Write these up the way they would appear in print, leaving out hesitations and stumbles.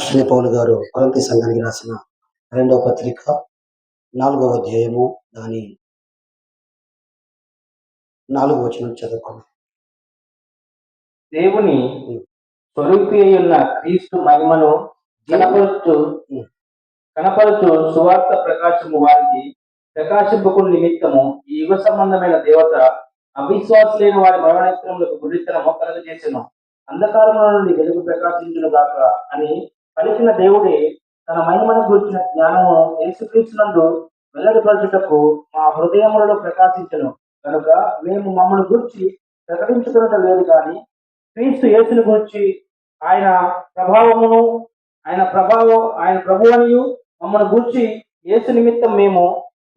అపోస్తలుడైన పౌలు గారు కొరింథీ సంఘానికి రాసిన 2వ పత్రిక 4వ అధ్యాయము దాని 4వ వచనం చదువుకున్నాం. దేవుని స్వరూపి ఉన్న క్రీస్తు మహిమను కనపరుచు సువార్త ప్రకాశము వారికి ప్రకాశింపకుని నిమిత్తము ఈ యుగ సంబంధమైన దేవత అవిశ్వాసులైన వారి మరణాంతరములకు గురితనము కలుగజేసెను. అంధకారముల నుండి వెలుగు ప్రకాశించును గాక అని పలికిన దేవుడే తన మహిమను గురించిన జ్ఞానము యేసుక్రీస్తునందు వెల్లడిపరచుటకు మా హృదయములలో ప్రకాశించను. కనుక మేము మమ్మల్ని గురించి ప్రకటించుకున్నట్టు లేదు కానీ క్రీస్తు యేసుని గురించి ఆయన ప్రభువనియు మమ్మల్ని గురించి యేసు నిమిత్తం మేము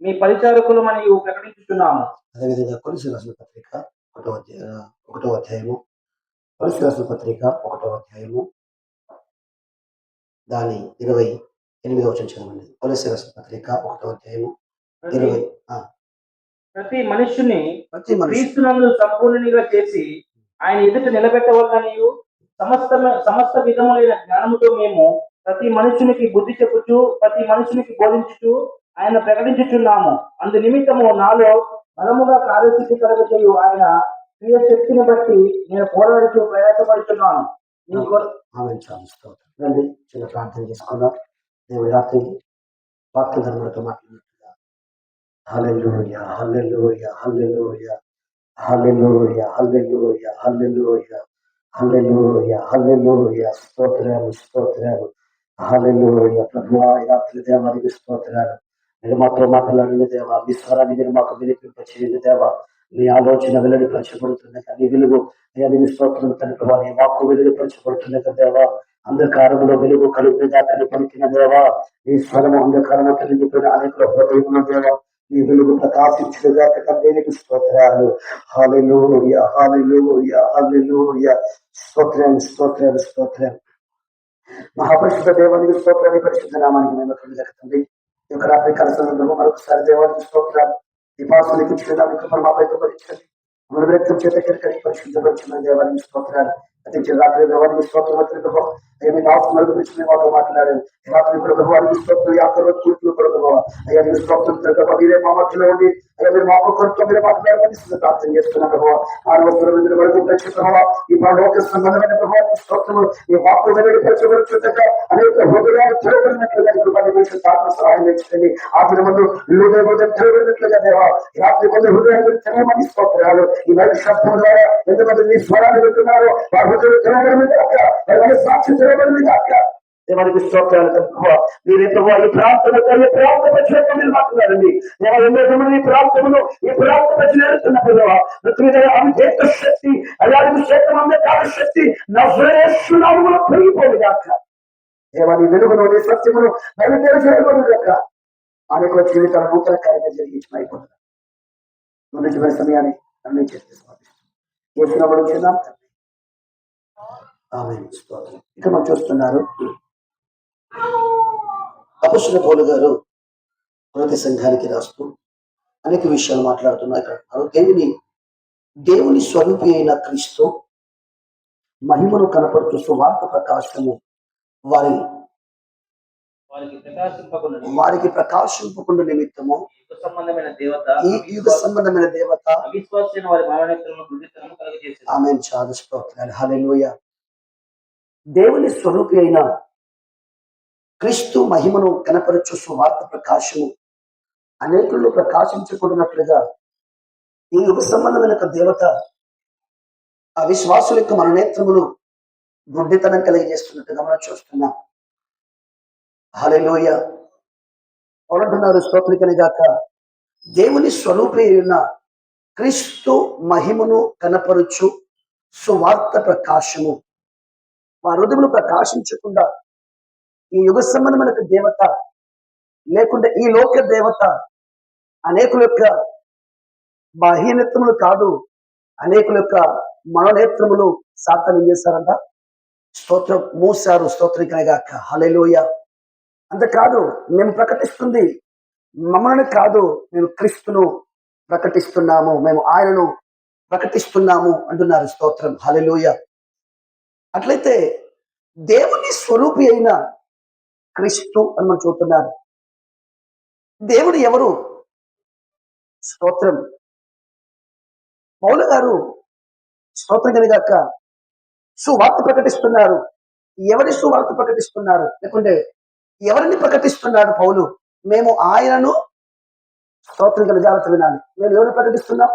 మీ పరిచారకులమని ప్రకటించుతున్నాము. అదేవిధంగా కొలస్సీ రాసిన పత్రిక 1వ అధ్యాయము కొలస్సీ రాసిన పత్రిక 1వ అధ్యాయము దాని 28వ వచనం చదవండి. కొలస్సీ రాసిన పత్రిక 1వ అధ్యాయము 20. ప్రతి మనుష్యుని క్రీస్తునందు సంపూర్ణునిగా చేసి ఆయన ఎదుట నిలబెట్టవలననియు సమస్త విధములైన జ్ఞానముతో మేము ప్రతి మనుషునికి బుద్ధి చెప్పుచు ప్రతి మనుషునికి బోధించుచు ఆయన ప్రకటించుచున్నాము. అందు నిమిత్తము నాలో బలముగా కార్యసిద్ధి కలగజేయు ఆయన క్రియ శక్తిని బట్టి నేను పోరాడుతూ ప్రయాసపడుతున్నాను. చిన్న ప్రార్థన చేసుకుందాం. దేవుడి రాత్రి వాక్య ధర్మలతో మాట్లాడినట్టుగా హల్లెలూయా హల్లెలూయా హల్లెలూయా హల్లెలూయా హల్లెలూయా హల్లెలూయా హల్లెలూయా హల్లెలూయా స్తోత్రాలు స్తోత్రాలు హల్లెలూయా. ప్రభువా రాత్రి దేవానికి స్తోత్రాలు. మీరు మాతో మాట్లాడిన దేవా, మీ స్వరాన్ని మీరు మాకు వినిపింపచేయండి దేవా. మీ ఆలోచన వెల్లడిపరచబడుతుంది కానీ వెలుగు అయ్యా స్తోత్రం తండ్రి. నీ వాక్కు వెల్లడిపరచబడుతుంది కదా దేవా. అంధకారంలో వెలుగు కలుగుతుందా తల్లి పలికిన దేవా. ఈ స్వరము అంధకారంలో కలిగిపోయిన అనేక హృదయముల దేవా ఈ వెలుగు ప్రకాశించుగా దేనికి స్తోత్రాలు. హల్లెలూయా హల్లెలూయా హల్లెలూయా స్తోత్రం స్తోత్రం స్తోత్రం. మహాపరిశుద్ధ దేవానికి స్తోత్రాన్ని పరిశుద్ధ నామానికి మేము జరుగుతుంది. ఈ యొక్క రాత్రి కాల సమయంలో మరొకసారి దేవానికి స్తోత్రాలు. ఈ పాసులకి ఇచ్చేదానికి మాపై పరిచయం మన వ్యక్తం చేత కనుక పరిశుద్ధపరిచిన దేవానికి స్తోత్రాలు. రాత్రి దేవానికి స్తోత్రం ఏమి నాశనం గురించి మాతో మాట్లాడారు. రాత్రి కూడా ప్రభువానికి స్తోత్రం. కూర్చులు కూడా అయ్యా మీరు స్తోత్రం మీరే మా మధ్యలో ఉండి అయ్యా మీరు మాకు కొరత మీరు మాట్లాడమని ప్రార్థన చేస్తున్నాం ప్రభావ. 6వ వరకు ప్రభావ ఈ లోక సంబంధమైన ప్రభావానికి స్తోత్రము. ఈ వాక్కు వెలువడిపరచబడుచుండగా అనేక హృదయాలు తెరవబడినట్లుగా ఆత్మ సహాయం చేయండి. ఆత్మ ముందు హృదయం తెరవబడినట్లుగా దేవా రాత్రి ముందు హృదయాలు తెరవమని స్తోత్రాలు. ఈ మైక్ శాస్త్రం ద్వారా ఎంతమంది మీ స్వరాన్ని పెట్టున్నారో వారి హృదయం తెరవబడింది కాక వారి సాక్షి తెరవబడింది కాక దేవానికి స్తోత్రాలు. మీరే ప్రభావ ఈ ప్రాంతంలో ఈ ప్రాంత ప్రజలకు మీరు మాట్లాడండి. ఈ ప్రాంతమును ఈ ప్రాంత ప్రజలు ఎడుతున్న ప్రభావ అవిధేత శక్తి అలాంటి శక్తి అంధకార శక్తి నజరేస్తున్నాములో పెరిగిపోదు కాక దేవాని వెలుగును నీ సత్యమును బయలుదేరబడి కాక అనేక జీవితాల నూతన కార్యం జరిగించిన అయిపోతుంది. నిజమైన సమయాన్ని అన్ని చేస్తే చేసినప్పుడు చేద్దాం. ఇక మనం చూస్తున్నారు అపోస్తలుడైన పౌలు గారు కొరింథీ సంఘానికి రాస్తూ అనేక విషయాలు మాట్లాడుతున్నారు. దేవుని స్వరూపి అయిన క్రీస్తు మహిమను కనపడుతూ సువార్త ప్రకాశము వారికి ప్రకాశింపకుండా నిమిత్తము ఈ యుగ సంబంధమైన దేవత ఆమేన్. చాలా స్తోత్రాలు. హల్లెలూయా. దేవుని స్వరూపి అయిన క్రీస్తు మహిమను కనపరచు సువార్త ప్రకాశము అనేకుల్లో ప్రకాశించకూడనట్లుగా ఈ యుగ సంబంధమైన దేవత అవిశ్వాసుల యొక్క మననేత్రములు గుడ్డితనం కలిగజేస్తున్నట్టుగా మనం చూస్తున్నాం. హల్లెలూయా. ఎవరంటున్నారు స్తోత్రికని గాక. దేవుని స్వరూపి అయిన క్రీస్తు మహిమను కనపరచు సువార్త ప్రకాశము వారి హృదయములు ప్రకాశించకుండా ఈ యుగ సంబంధమైన దేవత లేకుండా ఈ లోక దేవత అనేకుల యొక్క బాహ్యనేత్రములు కాదు అనేకుల యొక్క మనోనేత్రములు సాతాను ఏం చేశారంట? స్తోత్రం మూసారు. స్తోత్రికనగాక. హల్లెలూయా. అంతేకాదు మేము ప్రకటిస్తుంది మమ్మల్ని కాదు, మేము క్రీస్తును ప్రకటిస్తున్నాము, మేము ఆయనను ప్రకటిస్తున్నాము అంటున్నారు. స్తోత్రం. హల్లెలూయా. అట్లయితే దేవుని స్వరూపి అయిన క్రీస్తు అని మనం చూస్తున్నారు. దేవుడు ఎవరు? స్తోత్రం. పౌలు గారు స్తోత్రం కలిగాక సువార్త ప్రకటిస్తున్నారు. ఎవరి సువార్త ప్రకటిస్తున్నారు? లేకుంటే ఎవరిని ప్రకటిస్తున్నాడు పౌలు? మేము ఆయనను, స్తోత్రం కలిగి జాగ్రత్త వినాలి, మేము ఎవరిని ప్రకటిస్తున్నాం?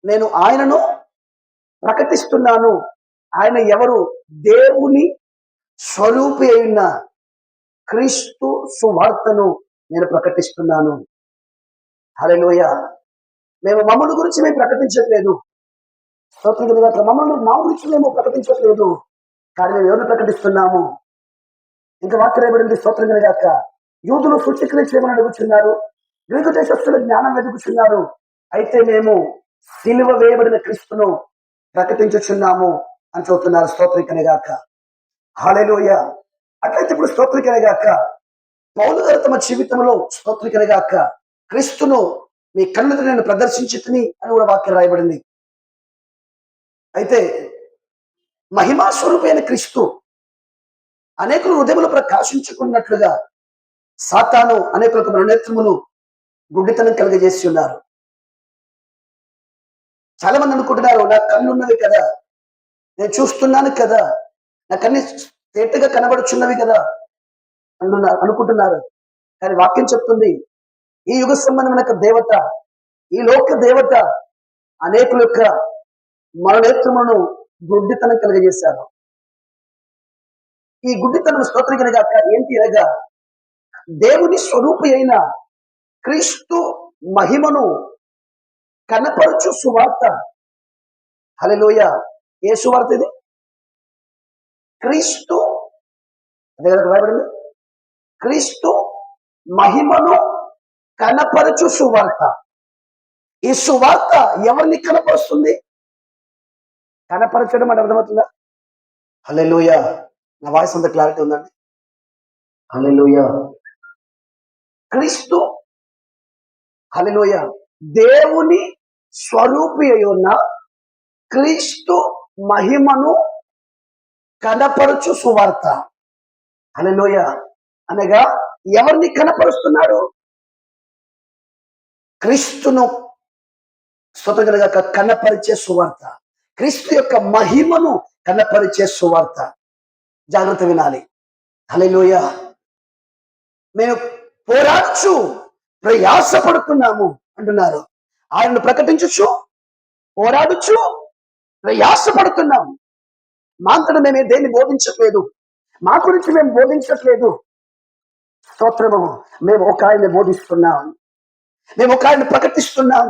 నేను ఆయనను ప్రకటిస్తున్నాను. ఆయన ఎవరు? దేవుని స్వరూపి అయిన క్రీస్తు సువార్తను నేను ప్రకటిస్తున్నాను. హల్లెలూయా. మేము మమ్మల్ని గురించి మేము ప్రకటించట్లేదు. స్తోత్రం కలిగాక మమ్మల్ని మా గురించి మేము ప్రకటించట్లేదు. కానీ మేము ఎవరిని ప్రకటిస్తున్నాము? ఇంకా వాక్యం రాయబడింది, స్తోత్రం కలిగాక యూదులు సూచక్రియ చేయమని అడుగుచున్నారు, గ్రీకు దేశస్తులు జ్ఞానం వెతుకుచున్నారు, అయితే మేము సిలువ వేయబడిన క్రీస్తును ప్రకటించుచున్నాము అని చెబుతున్నారు. స్తోత్రం కలిగాక హల్లెలూయా. అట్లయితే ఇప్పుడు స్తోత్రం కలిగాక పౌలు గారు తమ జీవితంలో, స్తోత్రం కలిగాక క్రీస్తును మీ కళ్ళతో నేను ప్రదర్శించుకుని అని కూడా వాక్యం రాయబడింది. అయితే మహిమా స్వరూపైన క్రీస్తు అనేకులు హృదయములు ప్రకాశించుకున్నట్లుగా సాతాను అనేకులకు మనోనేత్రములు గుడ్డితనం కలిగజేసి ఉన్నారు. చాలా మంది అనుకుంటున్నారు, నా కన్నున్నవి కదా, నేను చూస్తున్నాను కదా, నా కన్ను తేటగా కనబడుచున్నవి కదా అనుకుంటున్నారు. కానీ వాక్యం చెప్తుంది, ఈ యుగ సంబంధమైన దేవత, ఈ లోక దేవత అనేకుల యొక్క మనోనేత్రములను గుడ్డితనం కలిగజేశారు. ఈ గుడ్డితనం, స్తోత్రం కలిగాక ఏంటి అనగా దేవుని స్వరూపి అయిన క్రీస్తు మహిమను కనపరచు సువార్త. హల్లెలూయా. ఏ సువార్త ఇది? క్రీస్తు, అదే కదా రాయబడింది, క్రీస్తు మహిమను కనపరచు సువార్త. ఈ సువార్త ఎవరిని కనపరుస్తుంది? కనపరచడం అంటే అర్థమవుతుందా? హల్లెలూయా. నా వాయిస్ అంత క్లారిటీ ఉందండి? హల్లెలూయా. క్రీస్తు, హల్లెలూయా, దేవుని స్వరూపి అయి ఉన్న క్రీస్తు మహిమను కనపరచు సువార్త. హల్లెలూయా. అనగా ఎవరిని కనపరుస్తున్నాడు? క్రీస్తును, స్వతంత్రంగా కనపరిచే సువార్త, క్రీస్తు యొక్క మహిమను కనపరిచే సువార్త. జాగ్రత్త వినాలి. హల్లెలూయా. మేము పోరాడుచు ప్రయాసపడుతున్నాము అంటున్నారు. ఆయనను ప్రకటించచ్చు, పోరాడుచు ప్రయాసపడుతున్నాం. మా అంతటా మేము దేన్ని బోధించట్లేదు, మా గురించి మేము బోధించట్లేదు. స్తోత్రము. మేము ఒక ఆయన్ని బోధిస్తున్నాం, మేము ఒక ఆయన్ని ప్రకటిస్తున్నాం,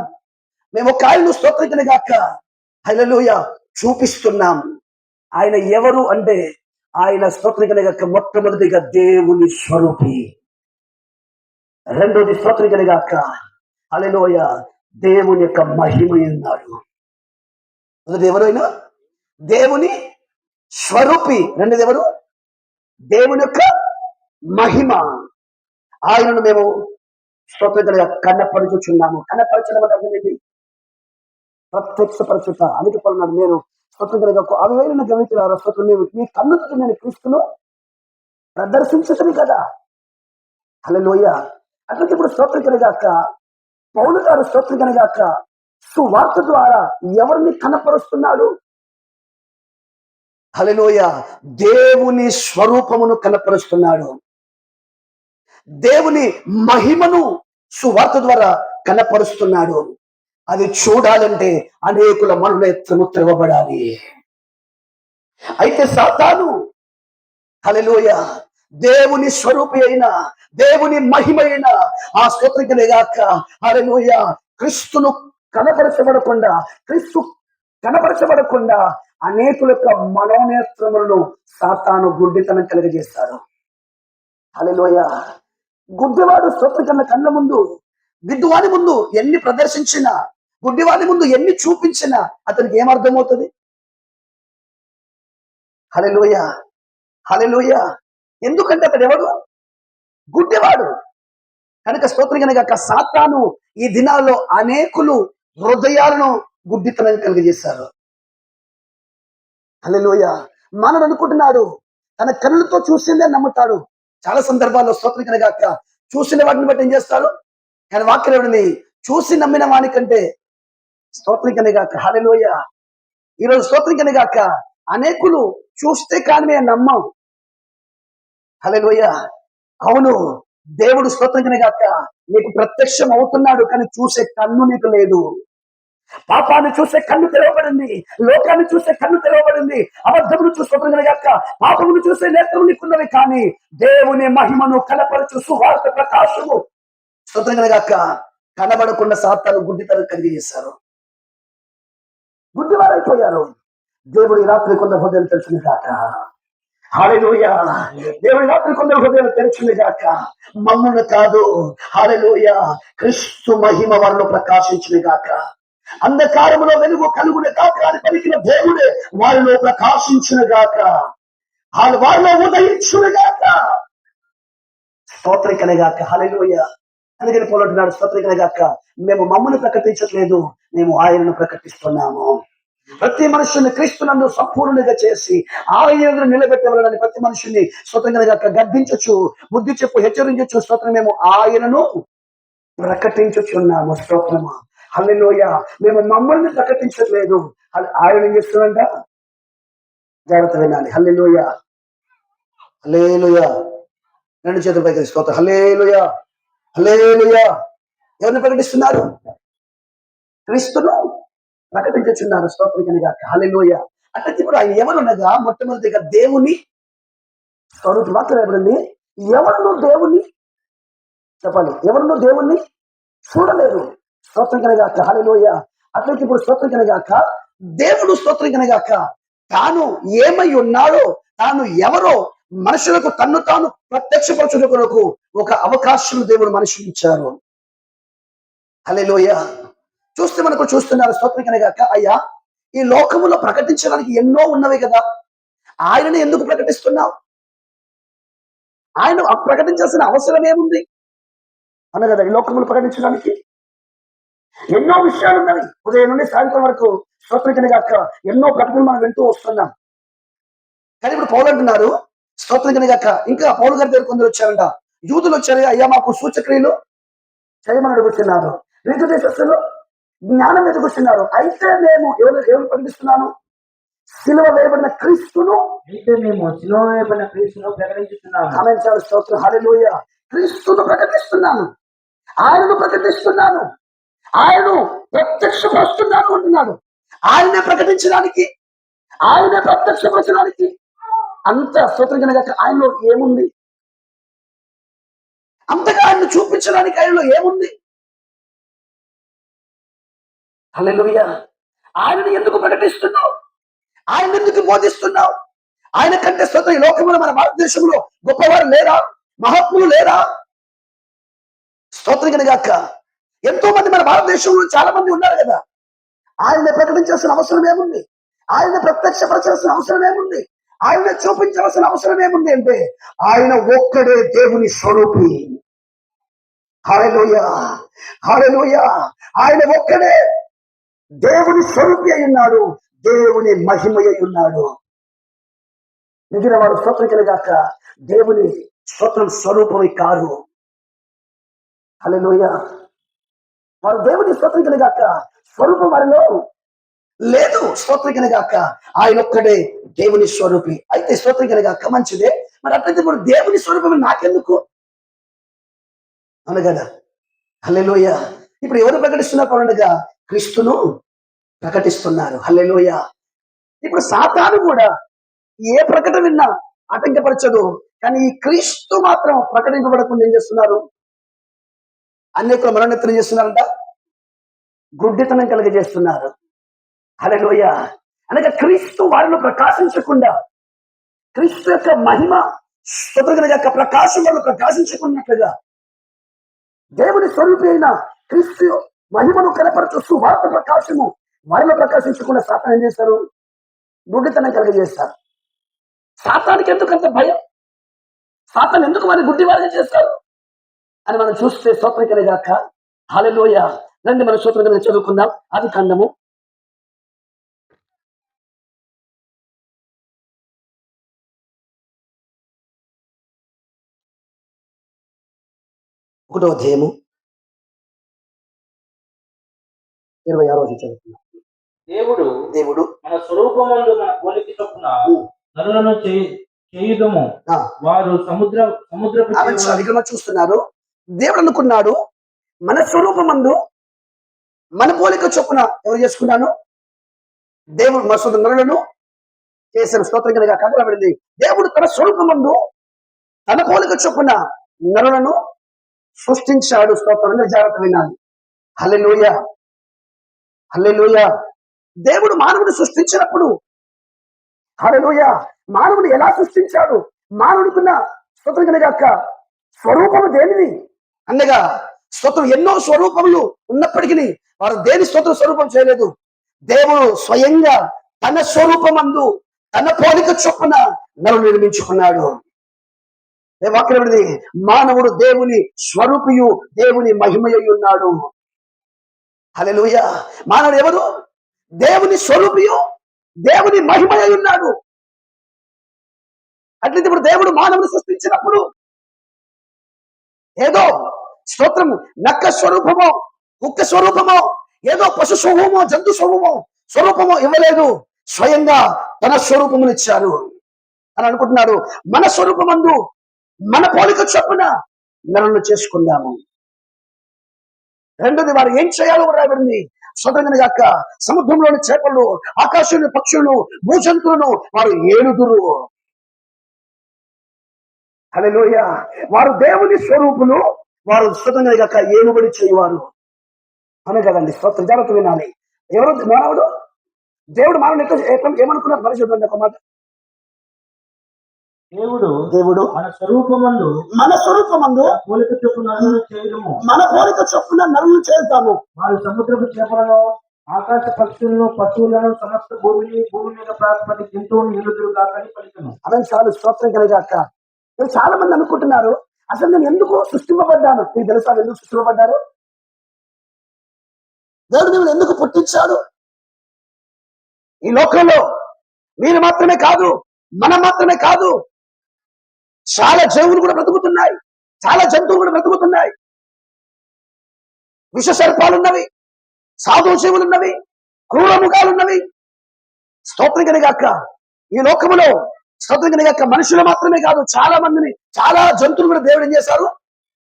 మేము ఒక ఆయన్ను స్తోత్రం గాక హల్లెలూయా చూపిస్తున్నాం. ఆయన ఎవరు అంటే, ఆయన స్తోత్రం గాక మొట్టమొదటిగా దేవుని స్వరూపి, రెండోది స్తోత్రం గాక హల్లెలూయా దేవుని యొక్క మహిమ ఉన్నాడు. మొదటి ఎవరైనా దేవుని స్వరూపి, రెండోది ఎవరు? దేవుని యొక్క మహిమ. ఆయనను మేము స్తోత్రంగా కన్నపరచుచున్నాము. కన్నపరచడం అంటే అర్థమైంది, ప్రత్యక్షపరచుట. అందుకే పలున్నాడు, నేను స్తోత్రంగా అవి వేరైన గమనించారా స్తోత్రం, మీ కన్నుతో నేను క్రీస్తును ప్రదర్శించుతుంది కదా. హల్లెలూయా. అట్లా ఇప్పుడు స్తోత్రం కలిగాక పౌలు గారు స్తోత్రం కలిగాక సువార్త ద్వారా ఎవరిని కనపరుస్తున్నాడు? హల్లెలూయా. దేవుని స్వరూపమును కనపరుస్తున్నాడు. దేవుని మహిమను సువార్త ద్వారా కనపరుస్తున్నాడు. అది చూడాలంటే అనేకుల మనోనేత్రము తెరవబడాలి. అయితే సాతాను, హల్లెలూయా, దేవుని స్వరూపి అయిన, దేవుని మహిమ అయిన ఆ స్తోత్రగాక హల్లెలూయా క్రీస్తును కనపరచబడకుండా, క్రీస్తు కనపరచబడకుండా అనేకుల యొక్క మనోనేత్రములను సాతాను గుడ్డితనం కలిగజేస్తాడు. హల్లెలూయా. గుడ్డివాడు స్తోత్రకన్న కళ్ళ ముందు, గుడ్డివాడి ముందు ఎన్ని ప్రదర్శించినా, గుడ్డివాడి ముందు ఎన్ని చూపించినా అతనికి ఏమర్థమవుతుంది? హల్లెలూయా. హల్లెలూయా. ఎందుకంటే అతడు ఎవడు? గుడ్డివాడు. కనుక స్తోత్రం కనుక సాతాను ఈ దినాల్లో అనేకులు హృదయాలను గుడ్డితనం కలిగజేశారు. హల్లెలూయా. మానవుడు అనుకుంటున్నాడు తన కళ్ళతో చూసిందే నమ్ముతాడు. చాలా సందర్భాల్లో స్తోత్రం కలగాక చూసిన వాటిని బట్టి ఏం చేస్తాడు? కానీ వాక్యం ఎవరిని చూసి నమ్మిన వానికంటే స్తోత్రం కలగాక హల్లెలూయా. ఈరోజు స్తోత్రం కలగాక అనేకులు చూస్తే కానీ మేము నమ్మం. హల్లెలూయా. అవును, దేవుడు స్తోత్రం కలగాక నీకు ప్రత్యక్షం అవుతున్నాడు, కానీ చూసే కన్ను నీకు లేదు. పాపాన్ని చూసే కన్ను తెరవబడింది, లోకాన్ని చూసే కన్ను తెరవబడింది, అబద్ధమును చూసుకోగలిగాక పాపమును చూసే నేత్రము నీకున్నవి, కానీ దేవుని మహిమను కనపరచు సువార్త ప్రకాశము స్తోత్రగలిగాక కనబడకుండా సాతాను గుడ్డితనం కలిగి చేశారు, గుడ్డివారైపోయారు. దేవుడు ఈ రాత్రి కొందరు హృదయాలు తెలిసింది కాక హల్లెలూయా. దేవుడి రాత్రి కొందరు హృదయాలు తెరిచింది కాక మమ్మల్ని కాదు హల్లెలూయా క్రీస్తు మహిమ వారిలో ప్రకాశించింది కాక. అంధకారములో వెలుగు కలుగునే కాక అని పలికిన దేవుడే వారిలో ప్రకాశించిన గాక, వారిలో ఉదయించును గాక. స్తోత్రం కలగాక హల్లెలూయా. అందుకని పోలంటున్నాడు స్తోత్రం కలగాక మేము మమ్మల్ని ప్రకటించట్లేదు, మేము ఆయనను ప్రకటిస్తున్నాము. ప్రతి మనుషుని క్రీస్తునందు సంపూర్ణంగా చేసి ఆయన నిలబెట్టవలని ప్రతి మనుషుని స్తోత్రంగా గద్దించచ్చు, బుద్ధి చెప్పు, హెచ్చరించచ్చు. స్తోత్రం మేము ఆయనను ప్రకటించుచున్నాము. స్తోత్రము హల్లెలూయా. మేము మమ్మల్ని ప్రకటించట్లేదు, ఆయన ఏం చేస్తున్నాడంట? జాగ్రత్త వినాలి. హల్లెలూయా హల్లెలూయా. రెండు చేతుల పైకి స్తోత్రం హల్లెలూయా హల్లెలూయా. ఎవరిని ప్రకటిస్తున్నారు? క్రీస్తును ప్రకటించుచున్నారు. స్తోత్రం కనుక హల్లెలూయా. అంటే ఇప్పుడు ఆయన ఎవరునగా మొట్టమొదటిగా దేవుని స్వరూపి మాత్రం ఎవరండి? ఎవరు దేవుని చెప్పాలి, ఎవరు దేవుణ్ణి చూడలేరు. స్తోత్రం కనగాక హల్లెలూయా. అట్లయితే ఇప్పుడు స్తోత్రం కనగాక దేవుడు స్తోత్రం కనగాక తాను ఏమై ఉన్నాడో, తాను ఎవరో మనుషులకు తన్ను తాను ప్రత్యక్షపరచుట కొరకు ఒక అవకాశం దేవుడు మనుషులు ఇచ్చారు. హల్లెలూయా. చూస్తే మనకు చూస్తున్నారు స్తోత్రం కనగాక అయ్యా ఈ లోకములో ప్రకటించడానికి ఎన్నో ఉన్నవి కదా, ఆయనని ఎందుకు ప్రకటిస్తున్నావు? ఆయన ప్రకటించాల్సిన అవసరం ఏముంది అన్న కదా. ఈ లోకములు ప్రకటించడానికి ఎన్నో విషయాలు ఉన్నాయి. ఉదయం నుండి సాయంత్రం వరకు స్తోత్రం కనగాక ఎన్నో ప్రకటనలు మనం వింటూ వస్తున్నాం. కానీ ఇప్పుడు పౌలు అంటున్నారు స్తోత్రం కనగాక, ఇంకా పౌలు గారి దగ్గర కొందరు వచ్చారంట, యూదులు వచ్చారు, అయ్యా మాకు సూచక్రియలు చేయమని అడుగుతున్నారు, రీతి దేశస్తులు జ్ఞానం ఎదుగుతున్నారు. అయితే మేము ఎవరు ప్రకటిస్తున్నాను? సిలువ వేయబడిన క్రీస్తును, అయితే మేము సిలువ వేయబడిన క్రీస్తును ప్రకటించుతున్నాము. ఆమేన్. స్తోత్రం హల్లెలూయా. క్రీస్తును ప్రకటిస్తున్నాను, ఆయనను ప్రకటిస్తున్నాను, ఆయనను ప్రత్యక్షపరుస్తున్నాను అంటున్నాడు. ఆయనే ప్రకటించడానికి, ఆయనే ప్రత్యక్షపరచడానికి అంత స్తోత్రం కనుక ఆయనలో ఏముంది? అంతగా ఆయన్ను చూపించడానికి ఆయనలో ఏముంది? హల్లెలూయా. ఆయనను ఎందుకు ప్రకటిస్తున్నావు? ఆయన ఎందుకు బోధిస్తున్నావు? ఆయన కంటే స్తోత్రం ఈ లోకంలో మన భారతదేశంలో గొప్పవారు లేరా? మహాత్ములు లేరా? స్తోత్రం కనుగాక ఎంతో మంది మన భారతదేశంలో చాలా మంది ఉన్నారు కదా. ఆయన ప్రకటించాల్సిన అవసరం ఏముంది? ఆయన ప్రత్యక్షపరచాల్సిన అవసరం ఏముంది? ఆయన చూపించాల్సిన అవసరం ఏముంది అంటే ఆయన ఒక్కడే దేవుని స్వరూపి. హల్లెలూయా హల్లెలూయా. ఆయన ఒక్కడే దేవుని స్వరూపి అయి ఉన్నాడు, దేవుని మహిమ అయి ఉన్నాడు. మిగిలిన వారు స్తోత్రం కలగాక దేవుని స్తోత్రం స్వరూపమే కాదు. హల్లెలూయా. వారు దేవుని స్తోత్రం కలగాక స్వరూపం వారిలో లేదు. స్తోత్రం కలగాక ఆయన ఒక్కడే దేవుని స్వరూపి. అయితే స్తోత్రం కలగాక మంచిదే, మరి అట్లయితే ఇప్పుడు దేవుని స్వరూపం నాకెందుకు అనగదా. హల్లెలూయా. ఇప్పుడు ఎవరు ప్రకటిస్తున్నారు పండుగ? క్రీస్తును ప్రకటిస్తున్నారు. హల్లెలూయా. ఇప్పుడు సాతాను కూడా ఏ ప్రకటన విన్నా ఆటంకపరచదు, కానీ ఈ క్రీస్తు మాత్రం ప్రకటింపబడకుండా ఏం చేస్తున్నారు? అనేకులు మరణెత్తనం చేస్తున్నారంట, గుడ్డితనం కలిగజేస్తున్నారు. హల్లెలూయా. అనగా క్రీస్తు వారిలో ప్రకాశించకుండా, క్రీస్తు యొక్క మహిమ స్తోత్రం యొక్క ప్రకాశం వల్ల ప్రకాశించుకున్నట్లుగా దేవుని స్వరూపి అయిన క్రీస్తు మహిమను కనపరచు సువార్త ప్రకాశము వారిలో ప్రకాశించకుండా సాతాను ఏం చేస్తారు? గుడ్డితనం కలిగజేస్తారు. సాతానికి ఎందుకంత భయం? సాతాను ఎందుకు వారిని గుడ్డి వారిని చేస్తారు అని మనం చూస్తే స్తోత్రం కలగాక హల్లెలూయా. రండి మనం స్తోత్రం కనుక చదువుకుందాం. ఆదికాండము ఒకటో అధ్యాయము 26వ చదువుతున్నాం. దేవుడు దేవుడు మన స్వరూపమందు మన పోలిక చొప్పున నరులను చేయుదము. ఆ, వారు సముద్రపు ఆమె చేపలను ఇక్కడ మనం చూస్తున్నారు. దేవుడు అనుకున్నాడు మన స్వరూపమందు మన పోలిక చొప్పున ఎవరు చేసుకున్నాను? దేవుడు మసూద నరులను చేసిన స్తోత్రం కనుక కనబడింది. దేవుడు తన స్వరూపమందు తన పోలిక చొప్పున నరులను సృష్టించాడు. స్తోత్రం జాగ్రత్త వినాలి. హల్లెలూయా, హల్లెలూయా. దేవుడు మానవుని సృష్టించినప్పుడు, హల్లెలూయా, మానవుడు ఎలా సృష్టించాడు? మానవుడుకున్న స్తోత్రం కనుక స్వరూపము దేనిది అనగా స్తోత్రం ఎన్నో స్వరూపములు ఉన్నప్పటికీ వారు దేని స్వరూపం చేయలేదు. దేవుడు స్వయంగా తన స్వరూపమందు తన పోలిక చొప్పున నరుడు నిర్మించుకున్నాడు. వాక్యం మానవుడు దేవుని స్వరూపియు దేవుని మహిమయ్యి ఉన్నాడు. హల్లెలూయా. మానవుడు ఎవరు? దేవుని స్వరూపియు దేవుని మహిమయ్యి ఉన్నాడు. అట్లయితే ఇప్పుడు దేవుడు మానవుని సృష్టించినప్పుడు ఏదో స్తోత్రము నక్క స్వరూపమో కుక్క స్వరూపమో ఏదో పశు స్వరూపమో జంతు స్వరూపమో ఇవ్వలేదు. స్వయంగా తన స్వరూపమునిచ్చారు అని అనుకుంటున్నాడు. మన స్వరూపమందు మన పోలిక చొప్పున నరులను చేసుకుందాము. రెండోది, వారు ఏం చేయాలో రాబడింది. స్వతంత్రంగా గాక సముద్రంలోని చేపలు, ఆకాశంలోని పక్షులను, భూజంతువులను వారు ఏలుదురు. హల్లెలూయా. వారు దేవుని స్వరూపులు, వారు స్వతంత్రంగా గాక ఏలుబడి చేయవారు అనే కదండి. స్వతంత్ర జాగ్రత్త వినాలి. ఎవరు మానవుడు? దేవుడు మానవుడు ఏమనుకున్నారు? పరిశుద్ధంగా ఒక మాట, దేవుడు మన స్వరూపమందు పోలిక చొప్పున నరులను చేయుదము. మన పోలిక చొప్పున నరులను చేద్దాము. వారు సముద్రపు చేపలను, ఆకాశ పక్షులను, పశువులను, సమస్త భూమి మీద ప్రాతిపదిక జంతువులను ఏలుదురు కాకని పలికెను. అదే చాలు. స్తోత్రం కలిగాక చాలా మంది అనుకుంటున్నారు, అసలు నేను ఎందుకు సృష్టింపబడ్డాను? మీకు తెలుసా ఎందుకు సృష్టింపబడ్డారు? దేవుడు మిమ్మల్ని ఎందుకు పుట్టించాడు? ఈ లోకంలో మీరు మాత్రమే కాదు, మనం మాత్రమే కాదు, చాలా జీవులు కూడా బ్రతుకుతున్నాయి, చాలా జంతువులు కూడా బ్రతుకుతున్నాయి. విష సర్పాలున్నవి, సాధు జీవులున్నవి, క్రూర మృగాలున్నవి. స్తోత్రం కలిగాక ఈ లోకములో స్తోత్రం కలిగాక మనుషులు మాత్రమే కాదు, చాలా మందిని, చాలా జంతువులు కూడా దేవుడు ఏం చేశారు?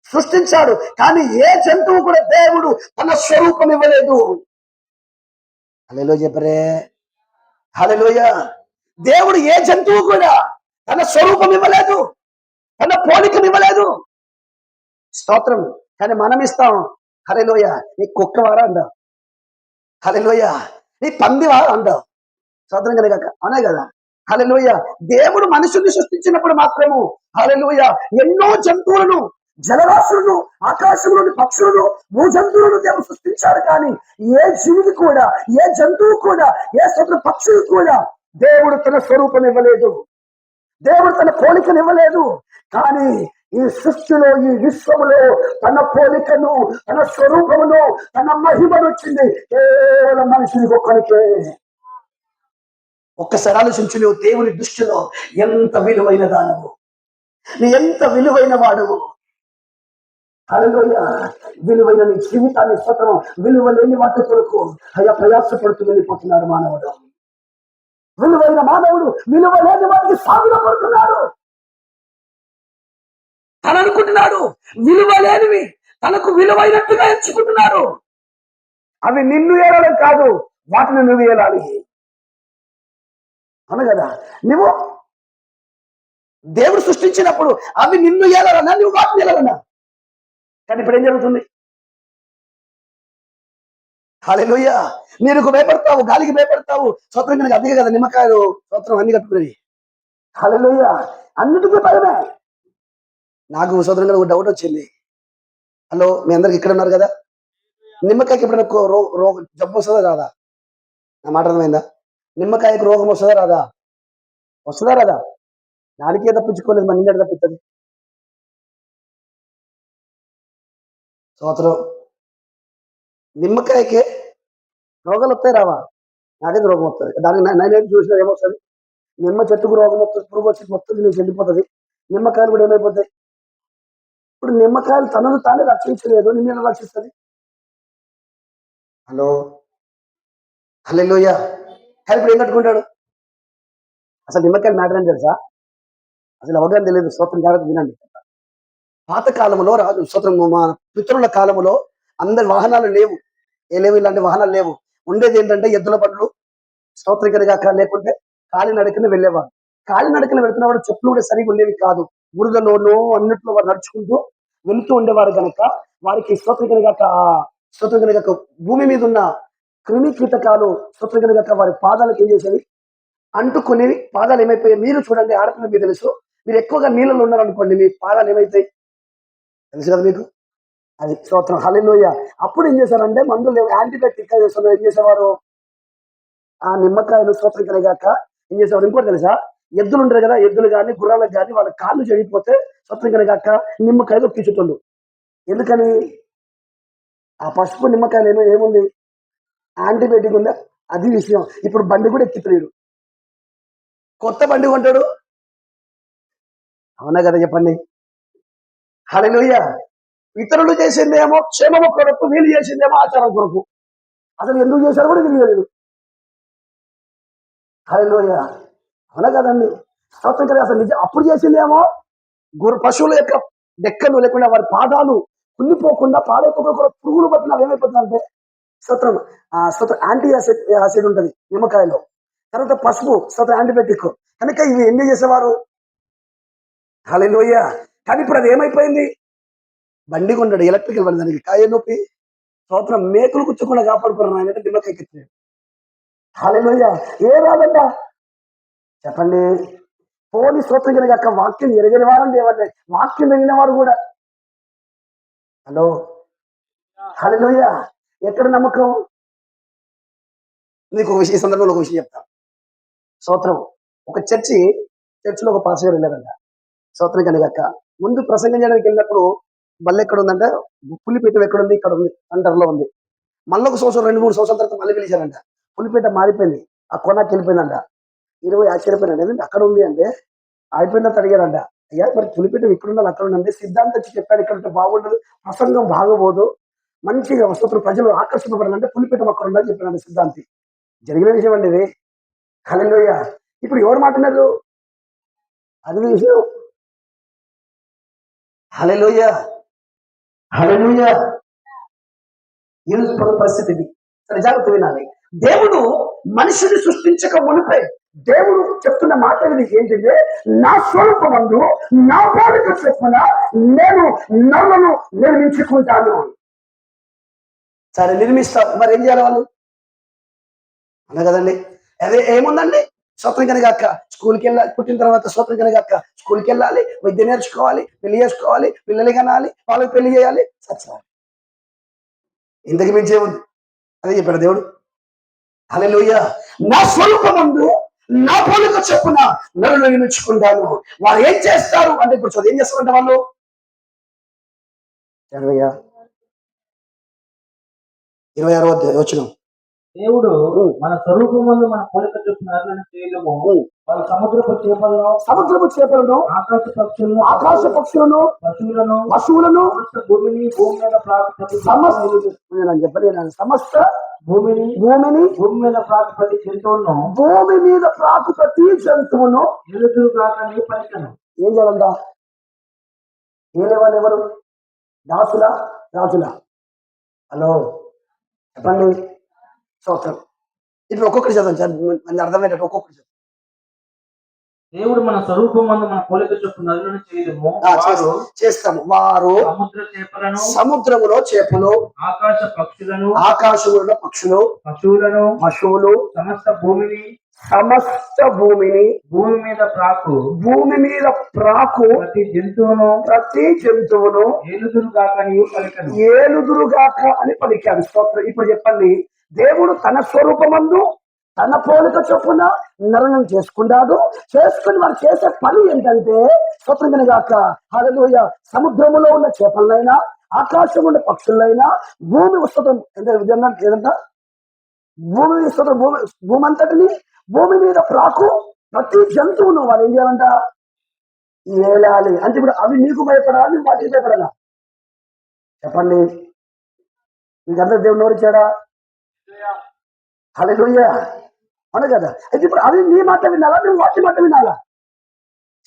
సృష్టించాడు. కానీ ఏ జంతువు కూడా దేవుడు తన స్వరూపం ఇవ్వలేదు. హల్లెలూయా చెప్పరే. హల్లెలూయా. దేవుడు ఏ జంతువు కూడా తన స్వరూపం ఇవ్వలేదు, తన పోలికను ఇవ్వలేదు. స్తోత్రం. కానీ మనం ఇస్తాం. హల్లెలూయా. నీ కుక్కవారా అంటావు, హల్లెలూయా. నీ పందివారా అంటావు. స్తోత్రం కలిగాక అనే కదా. హల్లెలూయా. దేవుడు మనుషుల్ని సృష్టించినప్పుడు మాత్రము హల్లెలూయా ఎన్నో జంతువులను, జలరాశులను, ఆకాశంలోని పక్షులను, భూజంతువులను దేవుడు సృష్టించాడు. కానీ ఏ జీవికి కూడా, ఏ జంతువు కూడా, ఏ స్తోత్ర పక్షులు కూడా దేవుడు తన స్వరూపం ఇవ్వలేదు, దేవుడు తన పోలికను ఇవ్వలేదు. కానీ ఈ సృష్టిలో, ఈ విశ్వములో తన పోలికను, తన స్వరూపమును, తన మహిమను వచ్చింది కేవలం మనుషునికి ఒక్కరికే. ఒక్కసారి ఆలోచించు, నువ్వు దేవుని దృష్టిలో ఎంత విలువైన దానవు, నీ ఎంత విలువైన వాడువు. హల్లెలూయా. విలువైన నీ జీవితాన్ని స్వతనం విలువ లేని వాటి కొరకు అయ్యా ప్రయాసపడుతూ వెళ్ళిపోతున్నాడు మానవుడు. విలువైన మానవుడు విలువ లేని వాటికి సాగులో పడుతున్నాడు. తను అనుకుంటున్నాడు విలువ లేనివి తనకు విలువైనట్టుగా ఎంచుకుంటున్నాడు. అవి నిన్ను ఏలడం కాదు, వాటిని నువ్వు ఏలాలి. అను కదా. నువ్వు దేవుడు సృష్టించినప్పుడు అవి నిన్ను ఏలన్నా, నువ్వు వాటిని ఏలన్నా. కానీ ఇప్పుడు ఏం జరుగుతుంది? హల్లెలూయా. నీరుకు భయపడతావు, గాలికి భయపడతావు. స్వత్రం కనుక అదిగే కదా నిమ్మకాయలు స్వత్రం అన్ని కట్టుకునేది. హల్లెలూయా. అన్నిటికీ భయమే. నాకు స్వతంత్రం కనుక డౌట్ వచ్చింది. హలో, మీ అందరికి ఇక్కడ ఉన్నారు కదా, నిమ్మకాయకి ఎప్పుడైనా రోగం జబ్బు వస్తుందా రాదా? నా మాట అర్థమైందా? నిమ్మకాయకు రోగం వస్తుందా రాదా? వస్తుందా రాదా? దానికే తప్పించుకోలేదు, మన నిన్నటి తప్పిస్తుంది. సంవత్సరం నిమ్మకాయకే రోగాలు వస్తాయి రావా? నాకైతే రోగం వస్తుంది. దానికి నేనేం చూసినా ఏమొస్తుంది? నిమ్మ చెట్టుకు రోగం వస్తుంది, పురుగు వచ్చి మొత్తం నేను చెల్లిపోతుంది. నిమ్మకాయలు కూడా ఏమైపోతాయి? ఇప్పుడు నిమ్మకాయలు తనను తానే రక్షించలేదు, నిన్ను రక్షిస్తుంది. హలో, హల్లెలూయ. కానీ ఇప్పుడు ఏం కట్టుకుంటాడు? అసలు నిమ్మకాయలు మ్యాటర్ అని తెలుసా? అసలు అవగాహన తెలియదు. స్తోత్రం, జాగ్రత్త వినండి. పాత కాలంలో రాజు స్తోత్రం, మా పితరుల కాలంలో అందరి వాహనాలు లేవు. ఏ లేవు, ఇలాంటి వాహనాలు లేవు. ఉండేది ఏంటంటే ఎద్దుల బండ్లు, స్తోత్రికలుగా లేకుంటే కాలినడకన వెళ్ళేవాడు. కాలినడకన వెళ్తున్నవాడు చెప్పులు కూడా సరిగా ఉండేవి కాదు. బురదలోనూ అన్నిట్లో వారు నడుచుకుంటూ వెళుతూ ఉండేవారు కనుక వారికి స్తోత్రికలుగా భూమి మీద ఉన్న క్రిమి కీటకాలు స్తోత్రికలుగా వారి పాదాలకు ఏం చేసేవి? అంటుకునేవి. పాదాలు ఏమైపోయాయి? మీరు చూడండి, ఆడపిల్ల మీకు తెలుసు, మీరు ఎక్కువగా నీళ్ళలో ఉన్నారనుకోండి, మీ పాదాలు ఏమైతాయి తెలుసు కదా మీకు. అది స్తోత్రం, హల్లెలూయా. అప్పుడు ఏం చేశారంటే మందులు లేవు, యాంటీబయాటిక్ చేస్తున్నారు. ఏం చేసేవారు? ఆ నిమ్మకాయలు స్తోత్రం కలిగాక ఏం చేసేవారు? ఇంకోటి తెలుసా? ఎద్దులు ఉంటారు కదా, ఎద్దులు కానీ గుర్రాలకు కానీ వాళ్ళ కాళ్ళు చెడిపోతే స్తోత్రం కలిగాక నిమ్మకాయలు తీసుకుండు. ఎందుకని? ఆ పసుపు నిమ్మకాయలు ఏముంది? యాంటీబయాటిక్ ఉందా? అది విషయం. ఇప్పుడు బండి కూడా ఎక్కిపోయాడు, కొత్త బండి కొంటాడు. అవునా కదా, చెప్పండి. హల్లెలూయా. ఇతరులు చేసిందేమో క్షేమము కొరకు, వీళ్ళు చేసిందేమో ఆచారం కొరకు. అసలు ఎందుకు చేశారు కూడా తెలియలేదు. హల్లెలూయా. అవునా కదండి. స్తోత్రం కదా. అసలు నిజం అప్పుడు చేసిందేమో పశువుల యొక్క డెక్కలు లేకుండా వారి పాదాలు కుళ్ళిపోకుండా పాడైపోకుండా పురుగులు పట్టిన ఏమైపోతుందంటే స్తోత్రం యాంటీ యాసిడ్ ఉంటుంది నిమ్మకాయలో. తర్వాత పసుపు స్తోత్రం యాంటీబయాటిక్. కనుక ఇవి ఎంజాయ్ చేసేవారు. హల్లెలూయా. కానీ ఇప్పుడు అది ఏమైపోయింది? బండి కొంటాడు, ఎలక్ట్రికల్ బండి, దానికి కాయ నొప్పి స్తోత్రం మేకులు కూర్చోకుండా కాపాడుకున్నాను ఆయన నిమ్మకాయ ఎక్కించాడు. హల్లెలూయా. ఏ రాదంట చెప్పండి. పోని స్తోత్రం కనుక వాక్యం ఎరగని వారని దేవండి, వాక్యం ఎరిగిన వారు కూడా. హలో, హల్లెలూయా. ఎక్కడ నమ్మకం? నీకు ఒక విషయం, సందర్భంలో ఒక విషయం చెప్తా. స్తోత్రం. ఒక చర్చిలో ఒక పాస్టర్ వెళ్ళారంట. స్తోత్రం కనుక ముందు ప్రసంగం చేయడానికి వెళ్ళినప్పుడు బల్ల ఎక్కడ ఉందంటే పులిపేట ఎక్కడ ఉంది? ఇక్కడ ఉంది, సెంటర్లో ఉంది. మళ్ళీ ఒక సంవత్సరం 2-3 సంవత్సరాల తర్వాత మళ్ళీ పిలిచారంట. పులిపేట మారిపోయింది, ఆ కొనకి వెళ్ళిపోయిందంట. 20 ఆశ్చర్యపోయినాడు, ఏదంటే అక్కడ ఉంది అంటే అయిపోయినంత అడిగారంట. అయ్యా మరి పులిపేట ఇక్కడ ఉండాలి, అక్కడ ఉందంటే సిద్ధాంతం వచ్చి చెప్పాడు, ఇక్కడ ఉంటే బాగుండదు, ప్రసంగం బాగపోదు, మంచిగా వస్తువులు ప్రజలు ఆకర్షింపబడాలంటే పులిపేట అక్కడ ఉండాలని చెప్పినాడు సిద్ధాంతి. జరిగిన విషయం అండి ఇది. హల్లెలూయా. ఇప్పుడు ఎవరు మాట్లాడారు? అది విషయం. హల్లెలూయా, హల్లెలూయా. ఈరోజు పరిస్థితి ఇది. సరే, జాగ్రత్త వినాలి. దేవుడు మనిషిని సృష్టించక మునిపే దేవుడు చెప్తున్న మాట ఏంటంటే, నా స్వరూపమందు నా పోలిక చొప్పున నేను నరులను నిర్మించుకుంటాను. సరే, నిర్మిస్తాం. మరి ఏం చేయాలి వాళ్ళు? అన్నా కదండి. అదే ఏముందండి? స్వతంత్రం కనుక స్కూల్కి వెళ్ళాలి, పుట్టిన తర్వాత స్వతంత్రం కనుక స్కూల్కి వెళ్ళాలి, విద్య నేర్చుకోవాలి, పెళ్లి చేసుకోవాలి, పిల్లలు కనాలి, వాళ్ళకి పెళ్లి చేయాలి, సత్యాలి. ఇంతకు మించే ఉంది. అదే చెప్పాడు దేవుడు. హల్లెలూయా. నా స్వరూపమందు నా పోలిక చొప్పున నరులను నిర్మించుకుంటాను. వారు ఏం చేస్తారు అంటే, ఇప్పుడు చదువు ఏం చేస్తారంటే వాళ్ళు 26వ వచనం. దేవుడు మన స్వరూపమందు మన పోలిక చొప్పున నరులను చేయడము, వాళ్ళ సముద్రపు చేపలను ఆకాశ పక్షులను పశువులను భూమిని భూమి మీద ప్రాకు సమస్త భూమిని భూమి మీద ప్రాకు ప్రతి జంతువును ఎలుదురు కాక నీ పలికను. ఏం చేయాలంట? ఏలేవాళ్ళు ఎవరు? దాసులా, రాజులా? హలో, చెప్పండి. స్తోత్రం. ఇట్లా ఒక్కొక్కటి చదవండి, అర్థమయ్యేటట్టు ఒక్కొక్కటి చదవండి. దేవుడు మన స్వరూపం మందు మన పోలిక చొప్పున నరులను చేయడము, చేస్తాము. వారు సముద్రములో చేపలు, ఆకాశములో పక్షులు, పశువులు, సమస్త భూమిని భూమి మీద ప్రాకు ప్రతి జంతువును ఏలుదురుగాక అని పలికాడు. స్తోత్రం. ఇప్పుడు చెప్పండి, దేవుడు తన స్వరూపమందు తన పోలిక చొప్పున నరులను చేసుకున్నాడు. చేసుకుని వారు చేసే పని ఏంటంటే స్వతంత్రం గాక హల్లెలూయా. సముద్రములో ఉన్న చేపలనైనా, ఆకాశం ఉన్న పక్షులైనా, భూమి వస్తుంది ఏదంట భూమి అంతటిని, భూమి మీద ప్రాకు ప్రతి జంతువును వాళ్ళు ఏం చేయాలంట? ఏలాలి అంటే ఇప్పుడు అవి నీకు భయపడాలి, నువ్వు వాటికి భయపడాలా? చెప్పండి. మీకు అందరు దేవుడు నోరిచ్చాడా? హల్లెలూయా. అవును కదా. అయితే ఇప్పుడు అవి నీ మాట వినాలా, నువ్వు వాటి మాట వినాలా?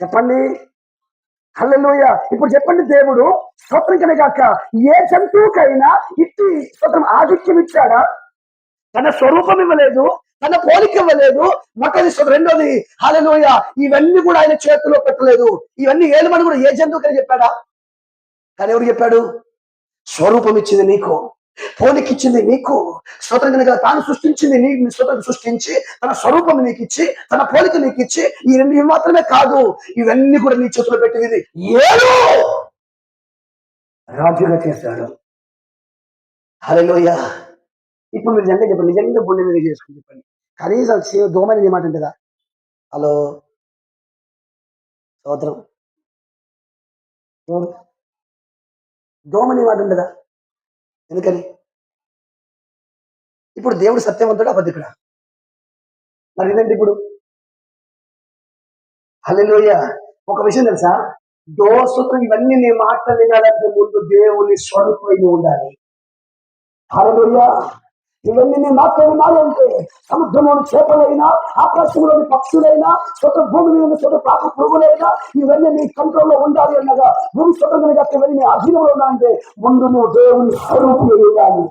చెప్పండి. హల్లెలూయా. ఇప్పుడు చెప్పండి, దేవుడు స్తోత్రం కనుక ఏ జంతువుకైనా ఇట్టి స్తోత్రం ఆధిక్యం ఇచ్చాడా? తన స్వరూపం ఇవ్వలేదు, తన పోలిక ఇవ్వలేదు. మొదటి స్తోత్రం. రెండోది హల్లెలూయా, ఇవన్నీ కూడా ఆయన చేతిలో పెట్టలేదు. ఇవన్నీ ఏలమని కూడా ఏ జంతువుకని చెప్పాడా? కానీ ఎవరు చెప్పాడు? స్వరూపం ఇచ్చింది నీకు, పోలిక ఇచ్చింది నీకు. స్తోత్రం కనుక తాను సృష్టించింది నీ స్తోత్రం సృష్టించి తన స్వరూపం నీకు ఇచ్చి తన పోలిక నీకు ఇచ్చి ఈ రెండు ఇవి మాత్రమే కాదు, ఇవన్నీ కూడా నీ చేతిలో పెట్టింది ఏడు రాజుగా చేశాడు. హల్లెలూయా. ఇప్పుడు మీరు నిజంగా చెప్పండి, నిజంగా గుండె మీద చేసుకుని చెప్పండి, కనీసం దోమని మాట ఉంటుందా? హలో, స్తోత్రం. దోమని మాట ఉండదా? ఎందుకని? ఇప్పుడు దేవుడు సత్యవంతుడా అబద్ధికుడా? మరి ఇదండి ఇప్పుడు. హల్లెలూయా. ఒక విషయం తెలుసా? దోషం ఇవన్నీ నీ మాట వినాలంటే ముందు దేవుని స్వరూపమై ఉండాలి. హల్లెలూయా. ఇవన్నీ నీ మాట వినాలంటే సముద్రంలోని చేపలైనా, ఆకాశంలోని పక్షులైనా, స్వత భూమి మీద ఉన్న స్వత పాప పురుగులైనా ఇవన్నీ నీ కంట్రోల్లో ఉండాలి అన్నగా, భూమి స్వతంత్రంగా ఇవన్నీ నీ అధీనంలో ఉండాలంటే ముందు నువ్వు దేవుని స్వరూపమై ఉండాలి,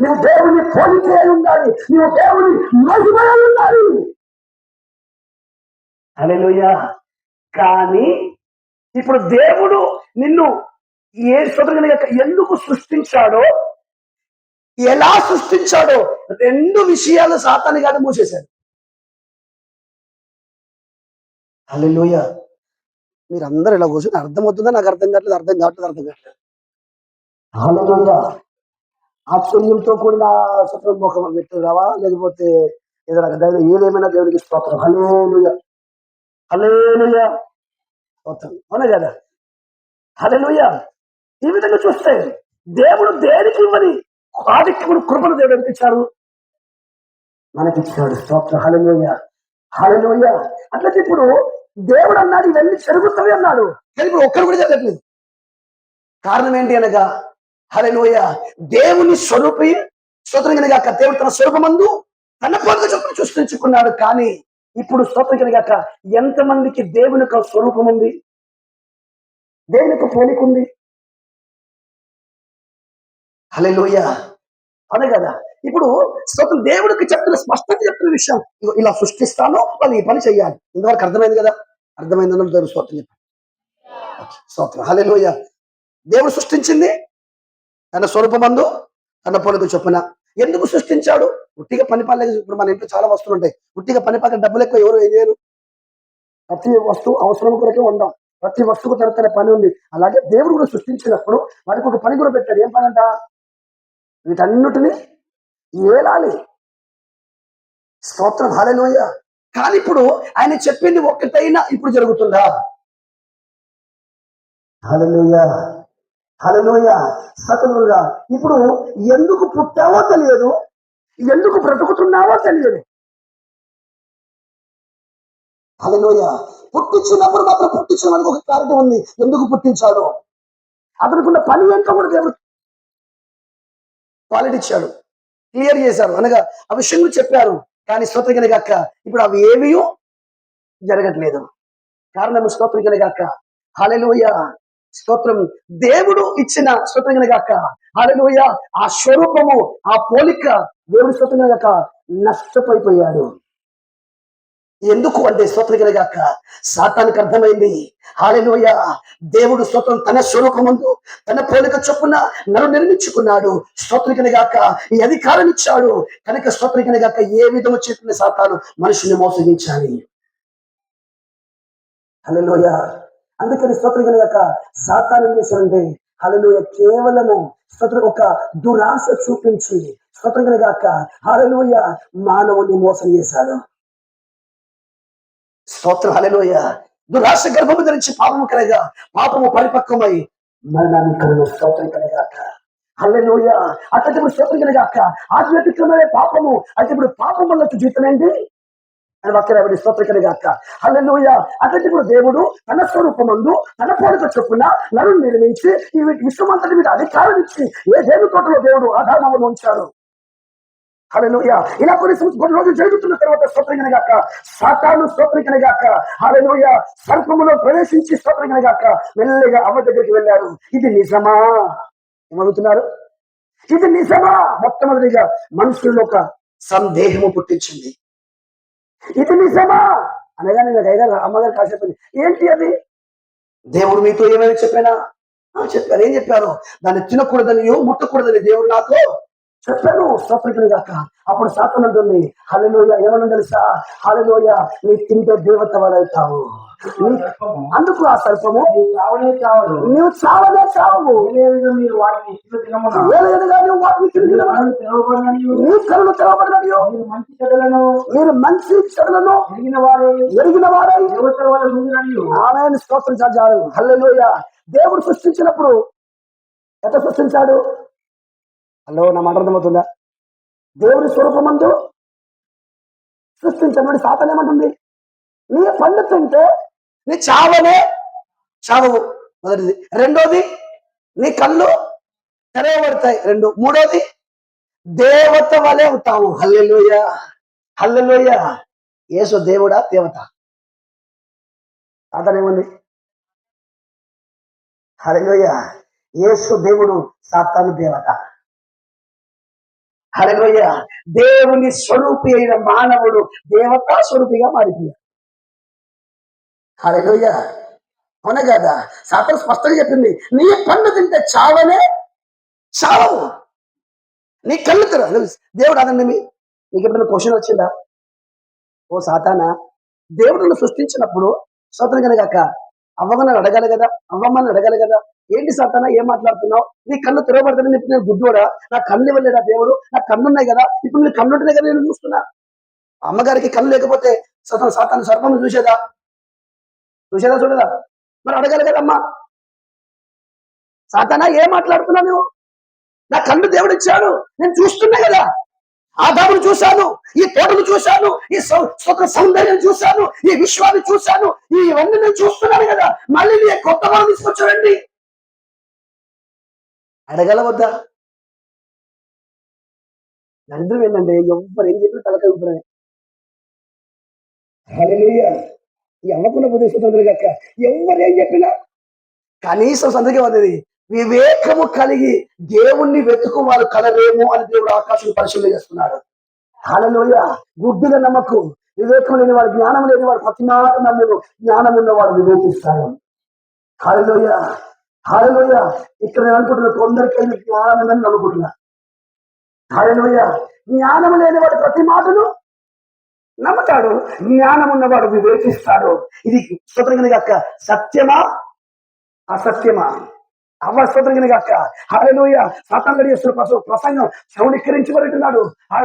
నువ్వు దేవుని పోలికే ఉండాలి, నువ్వు దేవుని మహిమై ఉండాలి. హల్లెలూయా. కానీ ఇప్పుడు దేవుడు నిన్ను ఏ స్వతంత్రంగా ఎందుకు సృష్టించాడో, ఎలా సృష్టించాడో రెండు విషయాలు సాతాను గాడు మూసేశాడు. హల్లెలూయా. మీరు అందరూ ఇలా కూర్చొని అర్థమవుతుందా? నాకు అర్థం కావట్లేదు. హల్లెలూయా. ఆశ్చర్యంతో కూడిన సత్రం ముఖం పెట్టురావా, లేకపోతే ఏదైనా ఏదేమైనా దేవునికి స్తోత్రం. హల్లెలూయా. హల్లెలూయా. స్తోత్రం. అవునా కదా? హల్లెలూయా. ఈ విధంగా చూస్తే దేవుడు దేనికి ఇవ్వని ఆధిక్యముడు కృపను దేవుడు అనిపించాడు, మనకిచ్చాడు. స్తోత్రం. హల్లెలూయా. హల్లెలూయా. అట్లయితే ఇప్పుడు దేవుడు అన్నాడు ఇవన్నీ జరుగుతాయి అన్నాడు, కానీ ఇప్పుడు ఒక్కరు కూడా జరగట్లేదు. కారణం ఏంటి అనగా, హల్లెలూయా, దేవుని స్వరూపి స్తోత్రం కనుక దేవుడు తన స్వరూపమందు తన పోలిక చొప్పున సృష్టించుకున్నాడు. కానీ ఇప్పుడు స్తోత్రం కనుక ఎంతమందికి దేవుని యొక్క స్వరూపం ఉంది, దేవుని యొక్క పోలిక ఉంది? హల్లెలూయా. అదే కదా. ఇప్పుడు స్తోత్రం దేవుడికి చెప్తున్న స్పష్టంగా చెప్తున్న విషయం, ఇలా సృష్టిస్తాను, వాళ్ళు ఈ పని చెయ్యాలి. ఇంతవరకు అర్థమైంది కదా? అర్థమైందని దేవుడు స్తోత్రం చెప్పాడు. స్తోత్రం. హల్లెలూయా. దేవుడు సృష్టించింది తన స్వరూపమందు తన పోలిక చొప్పున. ఎందుకు సృష్టించాడు? ఉట్టిగా పని పనులు. ఇప్పుడు మన ఇంట్లో చాలా వస్తువులు ఉంటాయి, ఉట్టిగా పని పక్కన డబ్బులు ఎక్కువ ఎవరు ఏం చేయరు. ప్రతి వస్తువు అవసరం కొరకే ఉండం, ప్రతి వస్తువుకు తన పని ఉంది. అలాగే దేవుడు కూడా సృష్టించినప్పుడు వారికి ఒక పని కూడా పెట్టాడు. ఏం పని అంట? వీటన్నిటిని ఏలాలి. స్తోత్రం. హల్లెలూయా. కానీ ఇప్పుడు ఆయన చెప్పింది ఒకటైనా ఇప్పుడు జరుగుతుందా? హల్లెలూయా. హల్లెలూయా. సకలుగా ఇప్పుడు ఎందుకు పుట్టావో తెలియదు, ఎందుకు బ్రతుకుతున్నావో తెలియదు. హల్లెలూయా. పుట్టించినప్పుడు మాత్రం పుట్టించిన మనకు ఒక క్లారిటీ ఉంది, ఎందుకు పుట్టించాడు, అతనుకున్న పని ఏంటో కూడా దేవుడు క్వాలిటీ ఇచ్చాడు, క్లియర్ చేశారు అనగా ఆ విషయం చెప్పారు. కానీ స్తోత్రం గాక ఇప్పుడు అవి ఏమీ జరగట్లేదు. కారణం స్తోత్రం గాక. హల్లెలూయా. స్తోత్రం. దేవుడు ఇచ్చిన స్తోత్రం గాక. హల్లెలూయా. ఆ స్వరూపము, ఆ పోలిక దేవుడి స్తోత్రం గాక నష్టపోయిపోయాడు. ఎందుకు అంటే స్తోత్రం గాక సాతానికి అర్థమైంది. హల్లెలూయా. దేవుడు స్తోత్రం తన స్వరూపమందు తన పోలిక చొప్పున నన్ను నిర్మించుకున్నాడు. స్తోత్రం గాక ఈ అధికారం ఇచ్చాడు కనుక స్తోత్రం గాక ఏ విధము చేతున్న సాతాను మనిషిని మోసగించాలి. హల్లెలూయా. అందుకని స్తోత్రం గాక సాతాను ఏం చేశాడంటే, హల్లెలూయా, కేవలము స్తోత్రం ఒక దురాశ చూపించి స్తోత్రం గాక హల్లెలూయా మానవుని మోసం చేశాడు. స్తోత్రం. హల్లెలూయా. దురాశ గర్భము ధరించి పాపము కలగా, పాపము పరిపక్వమై మరణాన్ని కలుగు. స్తోత్రం కలగాక. హల్లెలూయా. అట్లా ఇప్పుడు స్తోత్రం కలగాక ఆధ్యాత్మికమైన పాపము. అయితే ఇప్పుడు పాపం వల్ల జీతం ఏంటి? అని వాక్య స్తోత్రకరి గాక. హల్లెలూయా. అట్లయితే ఇప్పుడు దేవుడు తన స్వరూపమందు తన పోలిక చొప్పున నరుని నిర్మించి ఈ విశ్వమంతటి మీద అధికారం ఇచ్చి ఏ దేవుని తోటలో దేవుడు ఆధారమని ఉంచాడు. హల్లెలూయా. ఇలా కొన్ని రోజులు జరుగుతున్న తర్వాత స్తోత్రం గాక. సాతాను స్తోత్రం గాక. హల్లెలూయా. సర్పములో ప్రవేశించి స్తోత్రం గాక మెల్లగా అమ్మ దగ్గరికి వెళ్ళారు. ఇది నిజమా? ఏమవుతున్నారు? ఇది నిజమా? మొట్టమొదటిగా మనుషుల్లో ఒక సందేహము పుట్టించింది. ఇది నిజమా అనగానే నాకు అయ్యగారు అమ్మగారు కాసేపు ఏంటి అది? దేవుడు మీతో ఏమైనా చెప్పానా? చెప్పారు. ఏం చెప్పారు? దాన్ని తినకూడదనియో ముట్టకూడదని దేవుడు నాతో చెప్పాను. స్తోత్రం గాక. అప్పుడు సాతాను అంటుంది, హల్లెలూయా, ఏమన్నా తెలుసా? హల్లెలూయా, నీ తింటే దేవత వలవుతావు. అందుకు ఆ సర్పము నువ్వు చావనే చావు, మీరు వాటిని నీ కళ్ళు తెరవబడినయో మీరు మంచి చెడులను ఎరిగిన వారై ఆమెను స్తోత్రించాలి. హల్లెలూయా. దేవుడు సృష్టించినప్పుడు ఎట్లా సృష్టించాడు? హలో, నా మాట అర్థమవుతుందా? దేవుని స్వరూపమందు సృష్టించబడి సాతాను ఏమంటుంది? నీ పండు తింటే నీ చావనే చావవు, మొదటిది. రెండోది, నీ కళ్ళు తెరవబడతాయి. మూడోది, దేవత వలె అవుతావు. హల్లెలూయా, హల్లెలూయా. యేసు దేవుడా దేవత? సాతానేముంది? హల్లెలూయా. యేసు దేవుడు, సాతాను దేవత. హల్లెలూయా. దేవుని స్వరూపి అయిన మానవుడు దేవతా స్వరూపిగా మారిపోయాడు. హల్లెలూయా. అవునా కదా? సాతాను స్పష్టంగా చెప్పింది, నీ పండు తింటే చావనే చావవు, నీ కళ్ళు తెర. దేవుడు అనండి, మీకు ఎప్పుడైనా క్వశ్చన్ వచ్చిందా? ఓ సాతానా, దేవుడు సృష్టించినప్పుడు స్తోత్రం కనుక అవ్వమని అడగాలి కదా, అవ్వమ్మని అడగాలి కదా. ఏంటి సాతానా ఏం మాట్లాడుతున్నావు? నీ కళ్ళు తెరవబడతానని ఇప్పుడు నేను గుడ్డోడా? నా కళ్ళు ఇవ్వలేదా దేవుడు? నా కళ్ళు ఉన్నాయి కదా, ఇప్పుడు నీ కళ్ళు ఉంటేనే కదా నేను చూస్తున్నా. అమ్మగారికి కళ్ళు లేకపోతే సాతాను సర్పం చూసేదా చూడదా? మరి అడగాలి కదమ్మా. సాతానా ఏం మాట్లాడుతున్నా నువ్వు? నా కళ్ళు దేవుడు ఇచ్చాడు, నేను చూస్తున్నా కదా. ఆదామును చూశాను, ఈ తోటను చూశాను, ఈ సౌందర్యం చూశాను, ఈ విశ్వాన్ని చూశాను, ఇవన్నీ నేను చూస్తున్నాను కదా. మళ్ళీ నీ కొత్త వాళ్ళు తీసుకొచ్చాడండి. అడగలవద్దా? నందు ఏంటంటే ఎవ్వరు ఏం చెప్పిన తలక ఇవ్వడే. ఈ అమ్మకున్న ప్రదేశం కాక ఎవరు ఏం చెప్పినా కనీసం సందర్భం అనేది వివేకము కలిగి దేవుణ్ణి వెతుకు వారు కలరేమో అని దేవుడు ఆకాశం పరిశీలన చేస్తున్నాడు. హల్లెలూయా. గుడ్డిగా నమ్మకు. వివేకం లేని వాడు, జ్ఞానం లేని వాడు ప్రతి మాట నమ్మను, జ్ఞానం ఉన్నవాడు వివేకిస్తాడు. హల్లెలూయా, హల్లెలూయా. ఇక్కడ నేను అనుకుంటున్నా, కొందరికైనా జ్ఞానం ఉందని నమ్ముకుంటున్నా. హల్లెలూయా. జ్ఞానం లేని వాడు ప్రతి మాటను నమ్ముతాడు, జ్ఞానం ఉన్నవాడు వివేచిస్తాడు. ఇది స్తోత్రం కాక సత్యమా అసత్యమా? స్తోత్రం గాక. హల్లెలూయా. సాతాను చేస్తున్న ప్రసంగం శవునీకరించబడుతున్నాడు.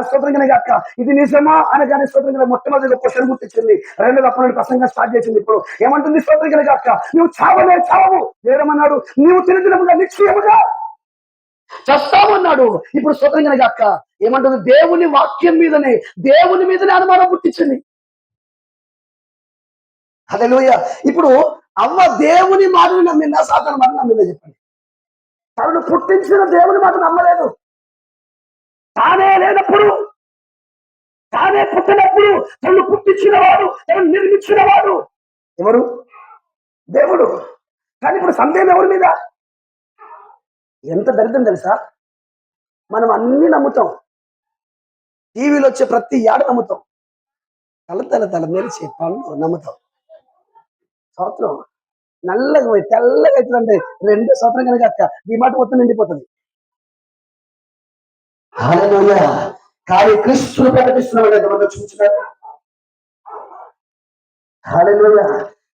స్తోత్రం గాక. ఇది నిజమా అనగానే స్తోత్రం మొట్టమొదటి క్వశ్చన్ గుర్తించింది. రెండోది అప్పుడు ప్రసంగం స్టార్ట్ చేసింది. ఇప్పుడు ఏమంటుంది? స్తోత్రం గాక. నువ్వు చావనే చావవు, వేరమన్నాడు. నీవు తినదినముగా నిశ్చయముగా చస్తామన్నాడు. ఇప్పుడు స్తోత్రం గాక ఏమంటుంది? దేవుని వాక్యం మీదనే, దేవుని మీదనే అనుమానం పుట్టించింది. హల్లెలూయా. ఇప్పుడు అవ్వ దేవుని మాటను నమ్మిందా, సాతాను మాట నమ్మిందా? చెప్పండి. తనను పుట్టించిన దేవుని మాట నమ్మలేదు. తానే లేనప్పుడు, తానే పుట్టినప్పుడు తనను పుట్టించిన వాడు, తనను నిర్మించిన వాడు ఎవరు? దేవుడు. కానీ ఇప్పుడు సందేహం ఎవరి మీద? ఎంత దరిద్రం తెలుసా? మనం అన్ని నమ్ముతాం, టీవీలో వచ్చే ప్రతి యాడ నమ్ముతాం, తల మెరిచే పనులు నమ్ముతాం. సంవత్సరం నల్లగా పోయి తెల్లగా అవుతుందంటే 2 సంవత్సరం కనుక ఈ మాట మొత్తం నిండిపోతుంది. హల్లెలూయా. కానీ క్రీస్తును ప్రకటిస్తున్నాడు చూస్తున్నారు. హల్లెలూయా.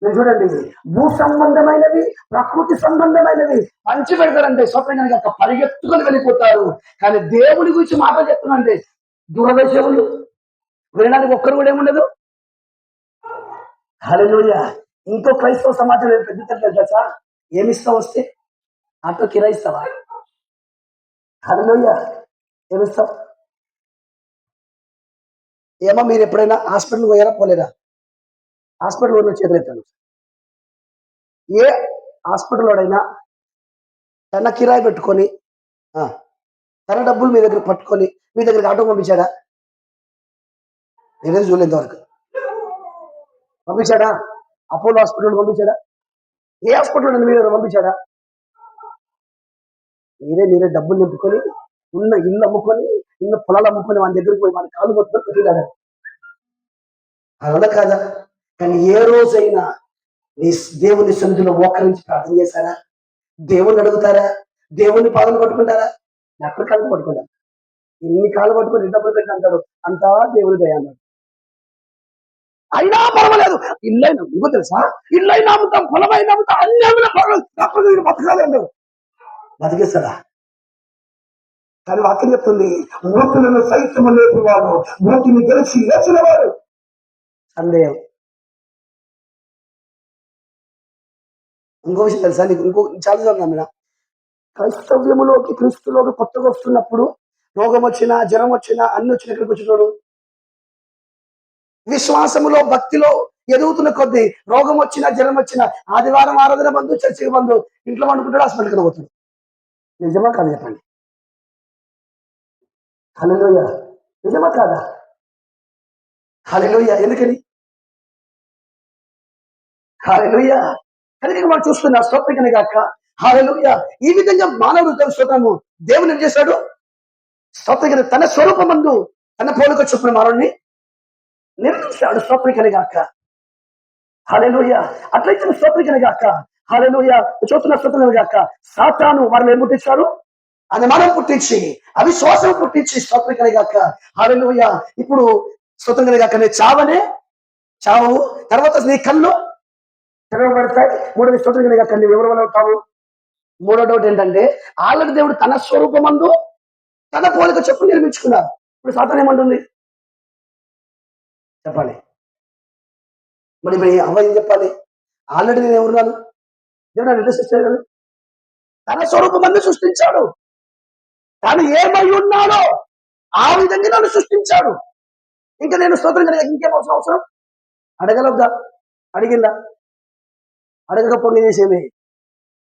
మీరు చూడండి, భూ సంబంధమైనవి, ప్రకృతి సంబంధమైనవి పంచి పెడతారంటే స్తోత్రం కనుక పరిగెత్తుకొని వెళ్ళిపోతారు. కానీ దేవుని గురించి మాటలు చెప్తున్నాంటే దురదశవులు వినడానికి ఒక్కరు కూడా ఏముండదు. హల్లెలూయా. ఇంకో క్రైస్తవ సమాజం పెద్ద తెలుసా? ఏమిస్తావు వస్తే? ఆటో కిరాయిస్తావా? హల్లెలూయా. ఏమిస్తావు? ఏమో మీరు ఎప్పుడైనా హాస్పిటల్ పోయారా పోలేరా? హాస్పిటల్ ఉన్న చేతులు ఎత్తాను. ఏ హాస్పిటల్లోడైనా తన కిరాయి పెట్టుకొని ఆ, తన డబ్బులు మీ దగ్గర పట్టుకొని మీ దగ్గరికి ఆటో పంపించాడా? నేనేది చూడలేదు వరకు. పంపించాడా? అపోలో హాస్పిటల్ పంపించాడా? ఏ హాస్పిటల్ మీ దగ్గర పంపించాడా? మీరే డబ్బులు నింపుకొని ఉన్న ఇల్లు అమ్ముకొని ఇన్న పొలాలు అమ్ముకొని మన దగ్గరికి పోయి మన కాళ్ళు పట్టుకొని పెట్టినాడు. అవునా కాదా? కానీ ఏ రోజైనా నీ దేవుని సన్నిధిలో మోకరించి ప్రార్థన చేశారా? దేవుణ్ణి అడుగుతారా? దేవుని పాదలు పట్టుకుంటారా? ఎక్కడ కాళ్ళు పట్టుకుంటారు? ఇన్ని కాళ్ళు పట్టుకొని డబ్బులు పెట్టి అంటాడు, అంతా దేవుని దయ అన్నాడు. అయినా పర్వాలేదు, ఇల్లైనా ఇంకో తెలుసా, ఇల్లైనా అమ్ముతాం, పొలమైనా అమ్ముతాం, అన్ని అమ్మినా పర్వాలేదు, బతకాలి అన్నాడు. బతికేస్తాడా? కానీ వాక్యం చెప్తుంది, మృతులను సైతం లేపువాడు, మృతిని గెలిచి లేచిన వాడు. సందేహం. ఇంకో విషయం తెలుసా నీకు? చాలా నమ్మిన క్రైస్తవ్యములోకి క్రీస్తులోకి కొత్తగా వస్తున్నప్పుడు రోగం వచ్చినా జ్వరం వచ్చినా అన్ని వచ్చిన ఇక్కడికి వచ్చినాడు. విశ్వాసములో భక్తిలో ఎదుగుతున్న కొద్దీ రోగం వచ్చినా జ్వరం వచ్చినా ఆదివారం ఆరాధన బంధు, చర్చికి బంధు, ఇంట్లో వండుకుంటాడు, హాస్పిటల్కి పోతాడు. నిజమా కాదు చెప్పండి? హల్లెలూయా. నిజమా కాదా? హల్లెలూయా. ఎందుకని? హల్లెలూయా. కనుక మనం చూస్తున్నా స్తోత్రం కాక. హల్లెలూయా. ఈ విధంగా మానవుడు స్తోత్రము దేవుని ఏం చేశాడు? స్తోత్రం తన స్వరూపమందు తన పోలిక చొప్పున మానవుడిని నిర్మించాడు. స్తోత్రం కాక. హల్లెలూయా. అట్లయితే స్తోత్రం కాక. హల్లెలూయా. చూస్తున్న స్తోత్రం కాక. సాతాను వారిని ఏం పుట్టించాడు? అనుమానం పుట్టించి అవిశ్వాసం పుట్టించి స్తోత్రం కాక. హల్లెలూయా. ఇప్పుడు స్తోత్రం కాక నీ చావు తర్వాత నీ కళ్ళు తెరవబడతాయి. మూడోది స్తోత్రం కాక నువ్వు ఎవరి వల్ల అవుతావు? మూడో డౌట్ ఏంటంటే ఆల్రెడీ దేవుడు తన స్వరూపమందు తన పోలిక చెప్పు నిర్మించుకున్నారు. ఇప్పుడు సాతాను ఏమంటుంది చెప్పాలి? మరి ఇప్పుడు అమ్మ ఏం చెప్పాలి? ఆల్రెడీ నేను ఎవరున్నాను? దేవుడు ఎట్లా సృష్టించాడు? తన స్వరూపమందు సృష్టించాడు. తాను ఏమై ఉన్నాడో ఆ విధంగా నన్ను సృష్టించాడు. ఇంకా నేను స్తోత్రం కలిగి ఇంకేం అవసరం? అడగలొద్దా? అడిగిందా? అడగకపోతే చేసేది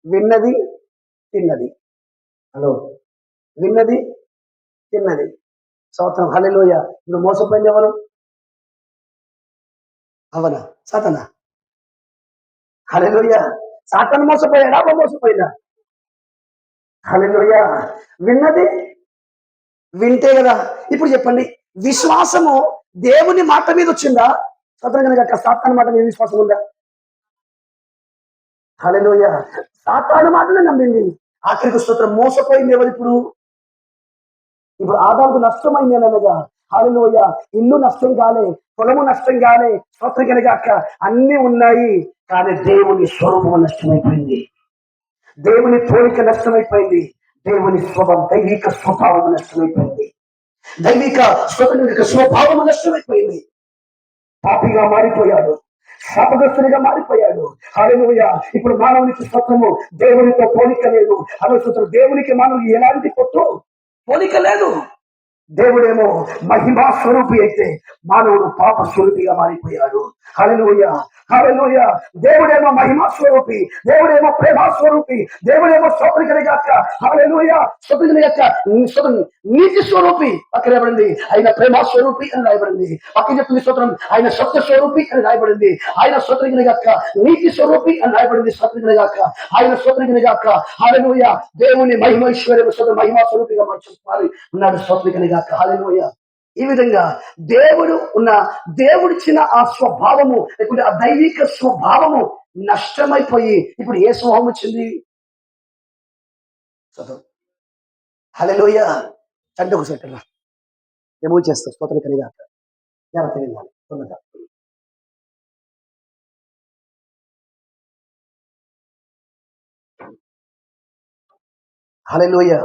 విన్నది తిన్నది. హలో, విన్నది తిన్నది. స్తోత్రం. హల్లెలూయా. ఇప్పుడు మోసపోయింది ఎవరు? అవనా సాతానా? హల్లెలూయా. సాతాను మోసపోయాడా? అవ్వ మోసపోయిందా? హల్లెలూయా. విన్నది వింటే కదా. ఇప్పుడు చెప్పండి, విశ్వాసము దేవుని మాట మీద వచ్చిందా? స్వతంత్రంగా కనుక సాతాను మాట మీద విశ్వాసం ఉందా? హల్లెలూయా. సాతాను మాటనే నమ్మింది. ఆఖరికి స్తోత్రం. మోసపోయింది ఎవరు? ఇప్పుడు ఆదాముకు నష్టమైంది అనగా హల్లెలూయా. ఇల్లు నష్టం కాలే, పొలము నష్టం కాలే, స్తోత్రం కనుక అన్ని ఉన్నాయి. కానీ దేవుని స్వరూపం నష్టమైపోయింది. దేవుని పోలిక నష్టమైపోయింది. దేవుని దైవిక స్వభావం నష్టమైపోయింది. దైవిక స్వభావం నష్టమైపోయింది. పాపిగా మారిపోయాడు, శాపగ్రస్తునిగా మారిపోయాడు. హల్లెలూయా. ఇప్పుడు మానవునికి స్వత్వము దేవునితో పోలిక లేదు. హల్లెలూయా. దేవునికి మానవునికి ఎలాంటి పోలిక లేదు. దేవుడేమో మహిమా స్వరూపి అయితే మానవుడు పాప స్వరూపిగా మారిపోయాడు. హల్లెలూయా. హల్లెలూయా. దేవుడేమో మహిమా స్వరూపి, దేవుడేమో ప్రేమ స్వరూపి, దేవుడేమో స్తోత్రికనిగాక. హల్లెలూయా. స్తోత్రికనిగాక నీతి స్వరూపి పక్కన రాయబడింది. ఆయన ప్రేమ స్వరూపి అని రాయబడింది. పక్కన చెప్తుంది స్తోత్రం. ఆయన సత్య స్వరూపి అని రాయబడింది. ఆయన స్తోత్రికనిగాక నీతి స్వరూపి అని రాయబడింది. స్తోత్రికనిగాక ఆయన స్తోత్రికనిగాక. హల్లెలూయా. దేవుని మహిమైశ్వర్యం మహిమా స్వరూపిగా మారి ఉన్నాడు. స్తోత్రికనిగాక. హల్లెలూయా. ఈ విధంగా దేవుడిచ్చిన ఆ స్వభావము లేకుంటే ఆ దైవిక స్వభావము నష్టమైపోయి ఇప్పుడు ఏ స్వభావం వచ్చింది? హల్లెలూయా. అంటే ఒక సెకండ్ ఏమో చేస్తా. స్తోత్రం కలిగాక జాగ్రత్త వినాలి తొందరగా. హల్లెలూయా.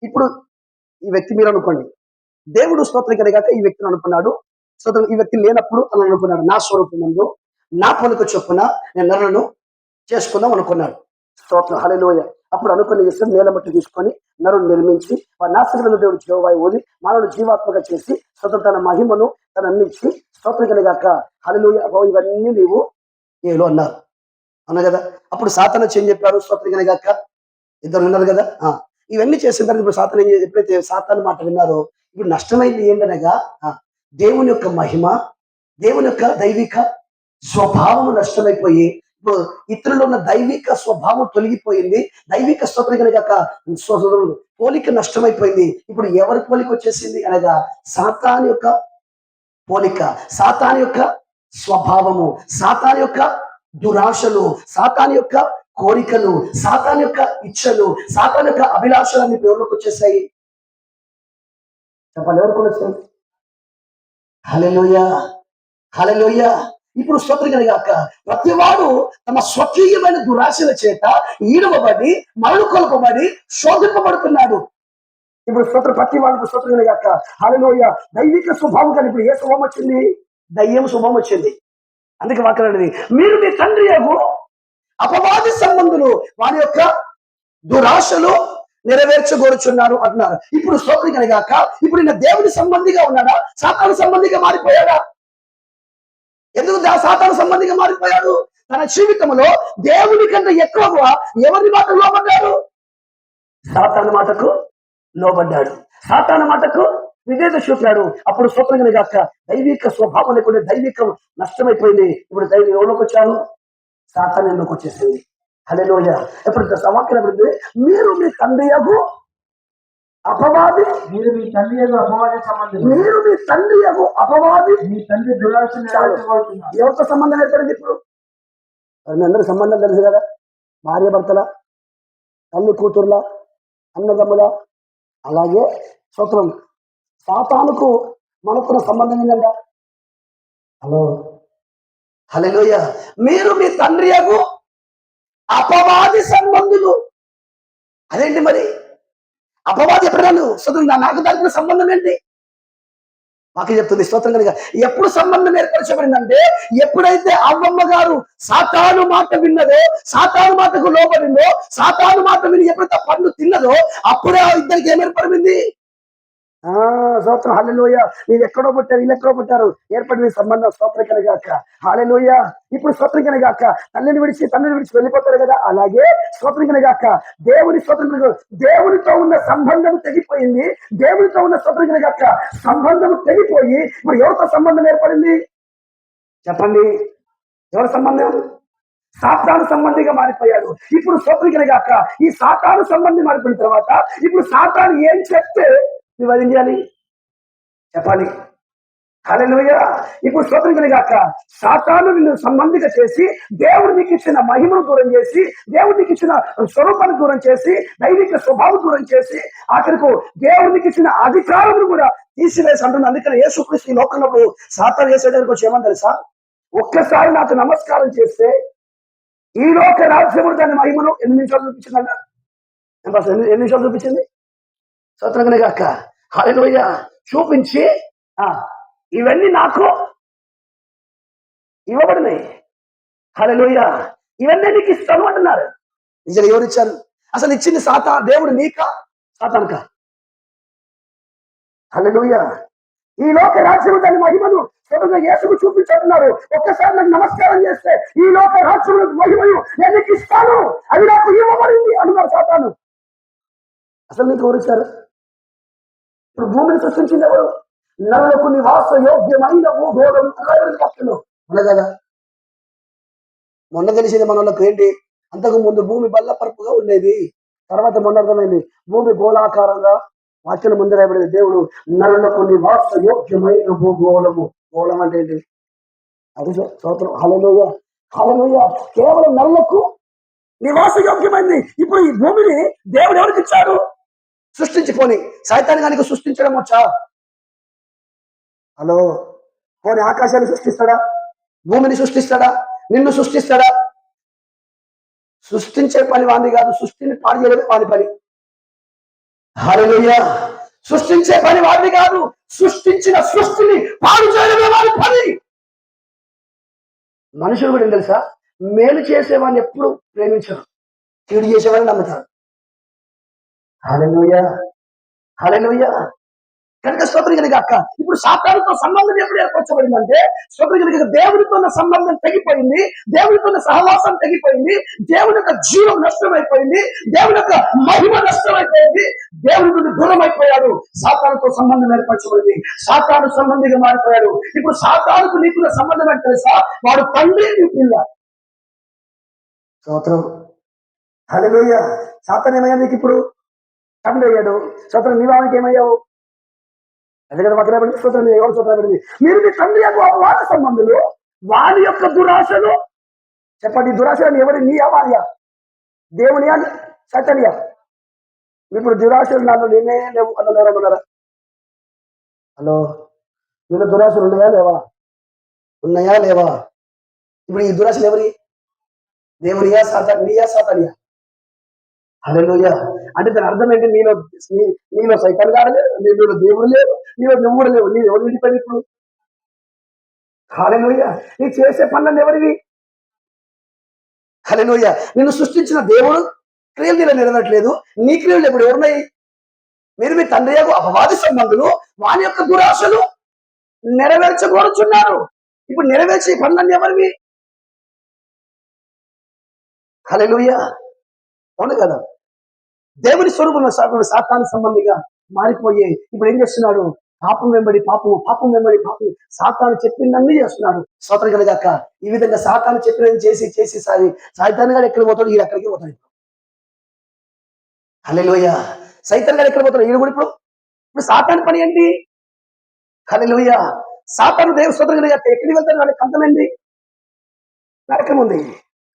ఇప్పుడు ఈ వ్యక్తి మీరు అనుకోండి, దేవుడు స్తోత్రం కలిగాక ఈ వ్యక్తిని అనుకున్నాడు. స్తోత్రం. ఈ వ్యక్తి లేనప్పుడు తను అనుకున్నాడు, నా స్వరూపం ముందు నా పొలిక చొప్పున నేను నరులను చేసుకుందాం అనుకున్నాడు. స్తోత్రం. హల్లెలూయా. అప్పుడు అనుకుని చేస్తే నేల మట్టి తీసుకొని నరుడు నిర్మించి వారి నాసికలను దేవుడు జీవవాయు ఊది మానవుడు జీవాత్మక చేసి స్వతం తన మహిమను తన అన్నిచ్చి స్తోత్రం కలిగాక హల్లెలూయా ఇవన్నీ నీవు ఏలో అన్నారు అన్న కదా. అప్పుడు సాతాను వచ్చి ఏం చెప్పారు? స్తోత్రం కలిగాక ఇద్దరు ఉన్నారు కదా. ఇవన్నీ చేసిన తర్వాత ఇప్పుడు సాతాను ఎప్పుడైతే సాతాను మాట విన్నారో ఇప్పుడు నష్టమైంది ఏంటనగా దేవుని యొక్క మహిమ, దేవుని యొక్క దైవిక స్వభావం నష్టమైపోయి ఇప్పుడు ఇతరులు ఉన్న దైవిక స్వభావం తొలగిపోయింది. దైవిక స్తోత్రం కలిగాక పోలిక నష్టమైపోయింది. ఇప్పుడు ఎవరి పోలిక వచ్చేసింది అనగా సాతాను యొక్క పోలిక, సాతాను యొక్క స్వభావము, సాతాను యొక్క దురాశలు, సాతాను యొక్క కోరికలు, సాతాను యొక్క ఇచ్చలు, సాతాను యొక్క అభిలాషలన్నీ ఎవరికి వచ్చేసాయి? చెప్పాలి, ఎవరికి వచ్చాయి? హల్లెలూయా, హల్లెలూయా. ఇప్పుడు స్తోత్రం కలిగాక ప్రతివాడు తమ స్వకీయమైన దురాశల చేత ఈడవబడి మరణ కొలపబడి శోధింపబడుతున్నాడు. ఇప్పుడు స్తోత్రం ప్రతి వాళ్ళకు స్తోత్రం కలిగాక హల్లెలూయా. దైవిక స్వభావం కానీ ఇప్పుడు ఏ స్వభావం వచ్చింది? దయ్యం స్వభావం వచ్చింది. అందుకే వాక్యాలనేది మీరు మీ తండ్రి అపవాది సంబంధులు వారి యొక్క దురాశలు నెరవేర్చగోరుచున్నారు అంటున్నారు. ఇప్పుడు స్తోత్రం కలిగాక ఇప్పుడు ఈయన దేవుని సంబంధిగా ఉన్నాడా, సాతాను సంబంధిగా మారిపోయాడా? ఎందుకు సాతాను సంబంధిగా మారిపోయాడు? తన జీవితంలో దేవుని కంటే ఎక్కువగా ఎవరి మాటకు లోబడ్డాడు? సాతాను మాటకు లోబడ్డాడు, సాతాను మాటకు విధేయత చూపాడు. అప్పుడు స్తోత్రం కలిగాక దైవిక స్వభావం లేకుండా దైవికం నష్టమైపోయింది. ఇప్పుడు దైవం ఎవరికి వచ్చాడు? సాతాను ఎందుకు వచ్చేసింది? హల్లెలూయా. ఎప్పుడు సమాఖ్య మీరు మీ తండ్రి అపవాది, మీరు మీ తండ్రి అపవాది సంబంధం, మీరు మీ తండ్రి అపవాది, మీ తండ్రి దురాశ ఎవరితో సంబంధం ఏర్పడింది? ఇప్పుడు మీ అందరి సంబంధం తెలుసు కదా, భార్య భర్తల, తల్లి కూతుర్ల, అన్నదమ్ముల. అలాగే స్తోత్రం సాతానుకు మనకున్న సంబంధం ఏంటంట? హలో, హల్లెలూయా. మీరు మీ తండ్రి అపవాది సంబంధులు. అదేంటి మరి అపవాది ఎప్పుడన్నాను? స్తోత్రం నాకు దానికి సంబంధం ఏంటి? మాకు చెప్తుంది స్తోత్రం కనుక. ఎప్పుడు సంబంధం ఏర్పరచబడిందంటే ఎప్పుడైతే అవ్వమ్మ గారు సాతాను మాట విన్నదో, సాతాను మాటకు లోబడిందో, సాతాను మాట విని ఎప్పుడైతే పండు తిన్నదో అప్పుడే ఇద్దరికి ఏం ఏర్పడింది? స్తోత్రం హల్లెలూయా. మీరు ఎక్కడో పుట్టారు, వీళ్ళు ఎక్కడో పుట్టారు, ఏర్పడిన సంబంధం. స్తోత్రం కనుగాక హల్లెలూయా. ఇప్పుడు స్తోత్రం కనుగాక తండ్రిని విడిచి వెళ్ళిపోతారు కదా, అలాగే స్తోత్రం కనుగాక దేవుని స్తోత్రం దేవునితో ఉన్న సంబంధం తెగిపోయింది. దేవునితో ఉన్న స్తోత్రం కనుగాక సంబంధం తెగిపోయి ఇప్పుడు ఎవరితో సంబంధం ఏర్పడింది? చెప్పండి, ఎవరి సంబంధం? సాతాను సంబంధిగా మారిపోయాడు. ఇప్పుడు స్తోత్రం కనుగాక ఈ సాతాను సంబంధి మారిపోయిన తర్వాత ఇప్పుడు సాతాను ఏం చెప్తే నువ్వు అది చేయాలి, చెప్పాలి. హల్లెలూయా. ఇప్పుడు స్తోత్రం కలిగాక సాతాను నిన్ను సంబంధిగా చేసి దేవుడు నీకు ఇచ్చిన మహిమను దూరం చేసి, దేవుడు నీకు ఇచ్చిన స్వరూపాన్ని దూరం చేసి, దైవిక స్వభావం దూరం చేసి, ఆఖరికి దేవుడు నీకు ఇచ్చిన అధికారం కూడా తీసివేసి అంటున్నా. అందుకని యేసుక్రీస్తు ఈ లోకంలో సాతాను చేసేదానికి వచ్చి ఏమని తెలుసా? ఒక్కసారి నాకు నమస్కారం చేస్తే ఈ లోక రాజ్యముడు దాని మహిమను 8 నిమిషాలు చూపించిందంట. ఎన్ని నిమిషాలు చూపించింది? స్తోత్రం కనుగాక హల్లెలూయా. చూపించి ఇవన్నీ నాకు ఇవ్వబడినాయి, హల్లెలూయా, ఇవన్నీ నీకు ఇస్తాను అంటున్నారు. నిజంగా ఎవరు ఇచ్చారు? అసలు ఇచ్చింది దేవుడు నీకా సాతానుకా? హల్లెలూయా. ఈ లోక రాజ్యము దాని మహిమను స్వతంగా యేసుకు చూపించుతున్నారు. ఒక్కసారి నాకు నమస్కారం చేస్తే ఈ లోక రాజ్యము మహిమను నేను నీకు ఇస్తాను, అది నాకు ఇవ్వబడింది అన్నారు సాతాను. అసలు నీకు ఎవరు ఇచ్చారు? ఇప్పుడు భూమిని సృష్టించింది ఎవరు? నరులకు నివాస యోగ్యమైన భూగోళం కదా. మొన్న తెలిసింది మన వాళ్ళకి ఏంటి? అంతకు ముందు భూమి బల్లపరుపుగా ఉండేది. తర్వాత మొన్న అర్థమైంది భూమి గోళాకారంగా. వాక్యం ముందు రాయబడింది దేవుడు నరులకు నివాస యోగ్యమైన భూగోళము. గోళం అంటే ఏంటి? అది స్తోత్రం హల్లెలూయా, హల్లెలూయా. కేవలం నరులకు నివాస యోగ్యమైంది. ఇప్పుడు ఈ భూమిని దేవుడు ఎవరికి ఇచ్చాడు? సృష్టించిపోని సైతాన్ని కనుక సృష్టించడం వచ్చా? హలో, పోనీ ఆకాశాన్ని సృష్టిస్తాడా? భూమిని సృష్టిస్తాడా? నిన్ను సృష్టిస్తాడా? సృష్టించే పని వాంది కాదు, సృష్టిని పాడు చేయడమే వాని పని. హల్లెలూయా. సృష్టించే పని వాంది కాదు, సృష్టించిన సృష్టిని పాడు చేయడమే వాని పని. మనుషులు కూడా ఏం తెలుసా? మేలు చేసేవాడిని ఎప్పుడు ప్రేమించరు, కీడు చేసేవాడిని నమ్ముతారు. హల్లెలూయా, హల్లెలూయా. కనుక స్తోత్రం కలిగాక ఇప్పుడు సాతానుతో సంబంధం ఎప్పుడు ఏర్పరచబడిందంటే స్తోత్రం కలిగ దేవుడితో ఉన్న సంబంధం తెగిపోయింది, దేవుడితో ఉన్న సహవాసం తెగిపోయింది, దేవుని యొక్క జీవం నష్టమైపోయింది, దేవుని యొక్క మహిమ నష్టమైపోయింది, దేవుడి నుండి దూరం అయిపోయాడు. సాతానుతో సంబంధం ఏర్పరచబడింది, సాతాను సంబంధిగా మారిపోయాడు. ఇప్పుడు సాతానుకు నీకున్న సంబంధం అంటే తెలుసా? వాడు తండ్రి, నీ పిల్ల. స్తోత్రం, హల్లెలూయా. సాతాను ఏమయ్యా నీకు ఇప్పుడు? తండ్రి అయ్యాడు. స్తోత్రం, నీవానికి ఏమయ్యావు? ఎందుకంటే పక్కన పెట్టి స్తోత్రం ఎవరు స్తోత్రం పెట్టింది? మీరు మీ తండ్రి యొక్క అపవాద సంబంధులు, వారి యొక్క దురాశలు. చెప్పండి, దురాశలు ఎవరి? నీ వారియా? దేవునియా సైతానియా? ఇప్పుడు దురాశలు నాలో నేనే లేవు అన్నారా? హలో, వీళ్ళ దురాశలు ఉన్నాయా లేవా? ఉన్నాయా లేవా? ఇప్పుడు ఈ దురాశలు ఎవరి? దేవునియా నీయా సాతానియా? హల్లెలూయా. అంటే దాని అర్థం ఏంటి? నీలో సైతాన్ గారు లేదు, నీలో దేవుడు లేవు, నీలో నువ్వు కూడా లేవు. నీ ఎవరు విడిపోయింది ఇప్పుడు? హల్లెలూయా. నీ చేసే పనులన్నీ ఎవరివి? హల్లెలూయా. నిన్ను సృష్టించిన దేవుడు క్రియలు నీలో నెరవేరట్లేదు, నీ క్రియలు ఇప్పుడు ఎవరున్నాయి? మీరు మీ తండ్రి యొక్క అపవాది సంబంధులు, వాని యొక్క దురాశలు నెరవేర్చకూరుచున్నారు. ఇప్పుడు నెరవేర్చే పనులన్నీ ఎవరివి? హల్లెలూయా, అవును కదా? దేవుని స్వరూపంలో సాతాను సంబంధిగా మారిపోయి ఇప్పుడు ఏం చేస్తున్నాడు? పాపం వెంబడి పాపము, పాపం వెంబడి పాపం. సాతాను చెప్పిందన్నీ చేస్తున్నాడు. స్తోత్రం కలగాక. ఈ విధంగా సాతాను చెప్పినది చేసి చేసి సాయితాను గారు ఎక్కడికి పోతాడు? ఈడు అక్కడికి పోతాడు. హల్లెలూయా. సైతాన్ గారు ఎక్కడ పోతాడు? ఈడు కూడా ఇప్పుడు సాతాను పని ఏంటి? హల్లెలూయా. సాతాను దేవుని స్తోత్రం కలగాక ఎక్కడికి వెళ్తాడు? వాళ్ళకి అంతమైంది నరకం ఉంది.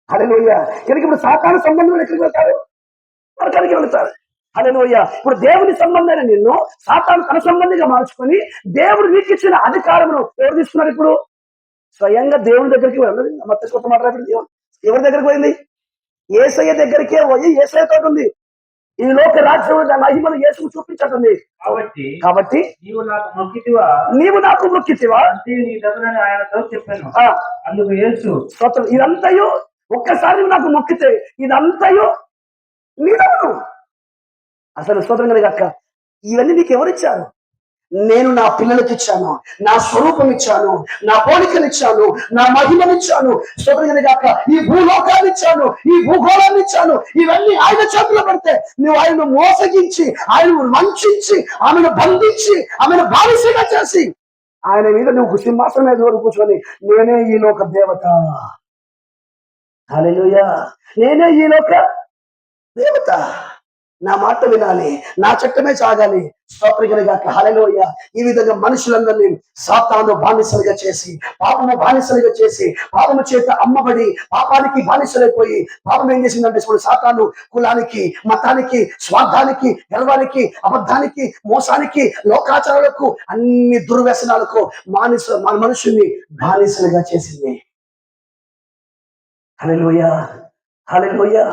హల్లెలూయా. కనుక ఇప్పుడు సాతాను సంబంధం ఎక్కడికి వెళ్తారు? నరకానికి వెళ్తారు. హల్లెలూయా. ఇప్పుడు దేవుని సంబంధమైన నిన్ను సాతాను తన సంబంధిగా మార్చుకొని దేవుడు నీకు ఇచ్చిన అధికారమును ఎవరు తీసుకున్నారు? ఇప్పుడు స్వయంగా దేవుని దగ్గరికి వెళ్ళదు. మత్తయి కొత్త మాట్లాడుతుంది. ఎవరి దగ్గరికి పోయింది? యేసయ్య దగ్గరికే పోయి యేసయ్యతో ఉంది. ఈ లోక రాజ్యం మహిమను యేసుకు చూపించటుంది. కాబట్టి నీవు నాకు మొక్కితివా, నీవు నాకు మొక్కితివా అంటే నీ దగ్గరని ఆయనతో చెప్పాను. అందుకు యేసు, స్తోత్రం, ఇదంతయు ఒక్కసారి నువ్వు నాకు మొక్కితే ఇదంతయు నీదవును. అసలు స్తోత్రం కలిగాక ఇవన్నీ నీకు ఎవరిచ్చారు? నేను నా పిల్లలకి ఇచ్చాను, నా స్వరూపం ఇచ్చాను, నా పోలికలు ఇచ్చాను, నా మహిమనిచ్చాను. స్తోత్రం కలిగాక ఈ భూలోకాన్ని ఇచ్చాను, ఈ భూగోళాన్ని ఇచ్చాను. ఇవన్నీ ఆయన చేతుల్లో పెడితే నువ్వు ఆయనను మోసగించి, ఆయనను వంచించి, ఆమెను బంధించి, ఆమెను బానిసగా చేసి ఆయన మీద నువ్వు సింహాసనం మీద కూర్చొని నేనే ఈ లోక దేవత, హల్లెలూయా, నేనే ఈ లోక దేవత, నా మాట వినాలి, నా చట్టమే సాగాలి. స్తోత్రగాక. హల్లెలూయా. ఈ విధంగా మనుషులందరినీ సాతాను బానిసలుగా చేసి, పాపము బానిసలుగా చేసి, పాపము చేత అమ్మబడి పాపానికి బానిసలైపోయి, పాపం ఏం చేసిందంటే ఇప్పుడు సాతాను కులానికి, మతానికి, స్వార్థానికి, గర్వానికి, అబద్ధానికి, మోసానికి, లోకాచారాలకు, అన్ని దుర్వ్యసనాలకు మనుషుల్ని బానిసలుగా చేసింది. హల్లెలూయా, హల్లెలూయా.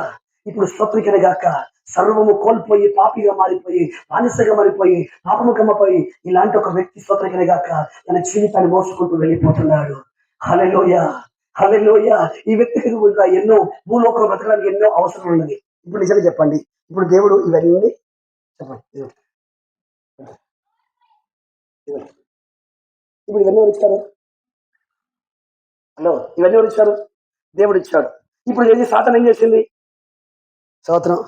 ఇప్పుడు స్తోత్రికనగాక సర్వము కోల్పోయి పాపిగా మారిపోయి, బానిసగా మారిపోయి, పాపము కమ్మపోయి ఇలాంటి ఒక వ్యక్తి స్తోత్రికనగాక తన జీవితాన్ని మోసుకుంటూ వెళ్ళిపోతున్నాడు. హల్లెలూయా, హల్లెలూయా. ఈ వ్యక్తికి కూడా ఎన్నో భూలోకంలో బ్రతకడానికి ఎన్నో అవసరం ఉన్నది. ఇప్పుడు నిజంగా చెప్పండి, ఇప్పుడు దేవుడు ఇవన్నీ చెప్పండి, ఇప్పుడు ఇవన్నీ ఎవరు ఇచ్చారు? హలో, ఇవన్నీ ఎవరు ఇచ్చారు? దేవుడు ఇచ్చాడు. ఇప్పుడు ఏది సాతాను ఏం చేసింది? స్తోత్రం,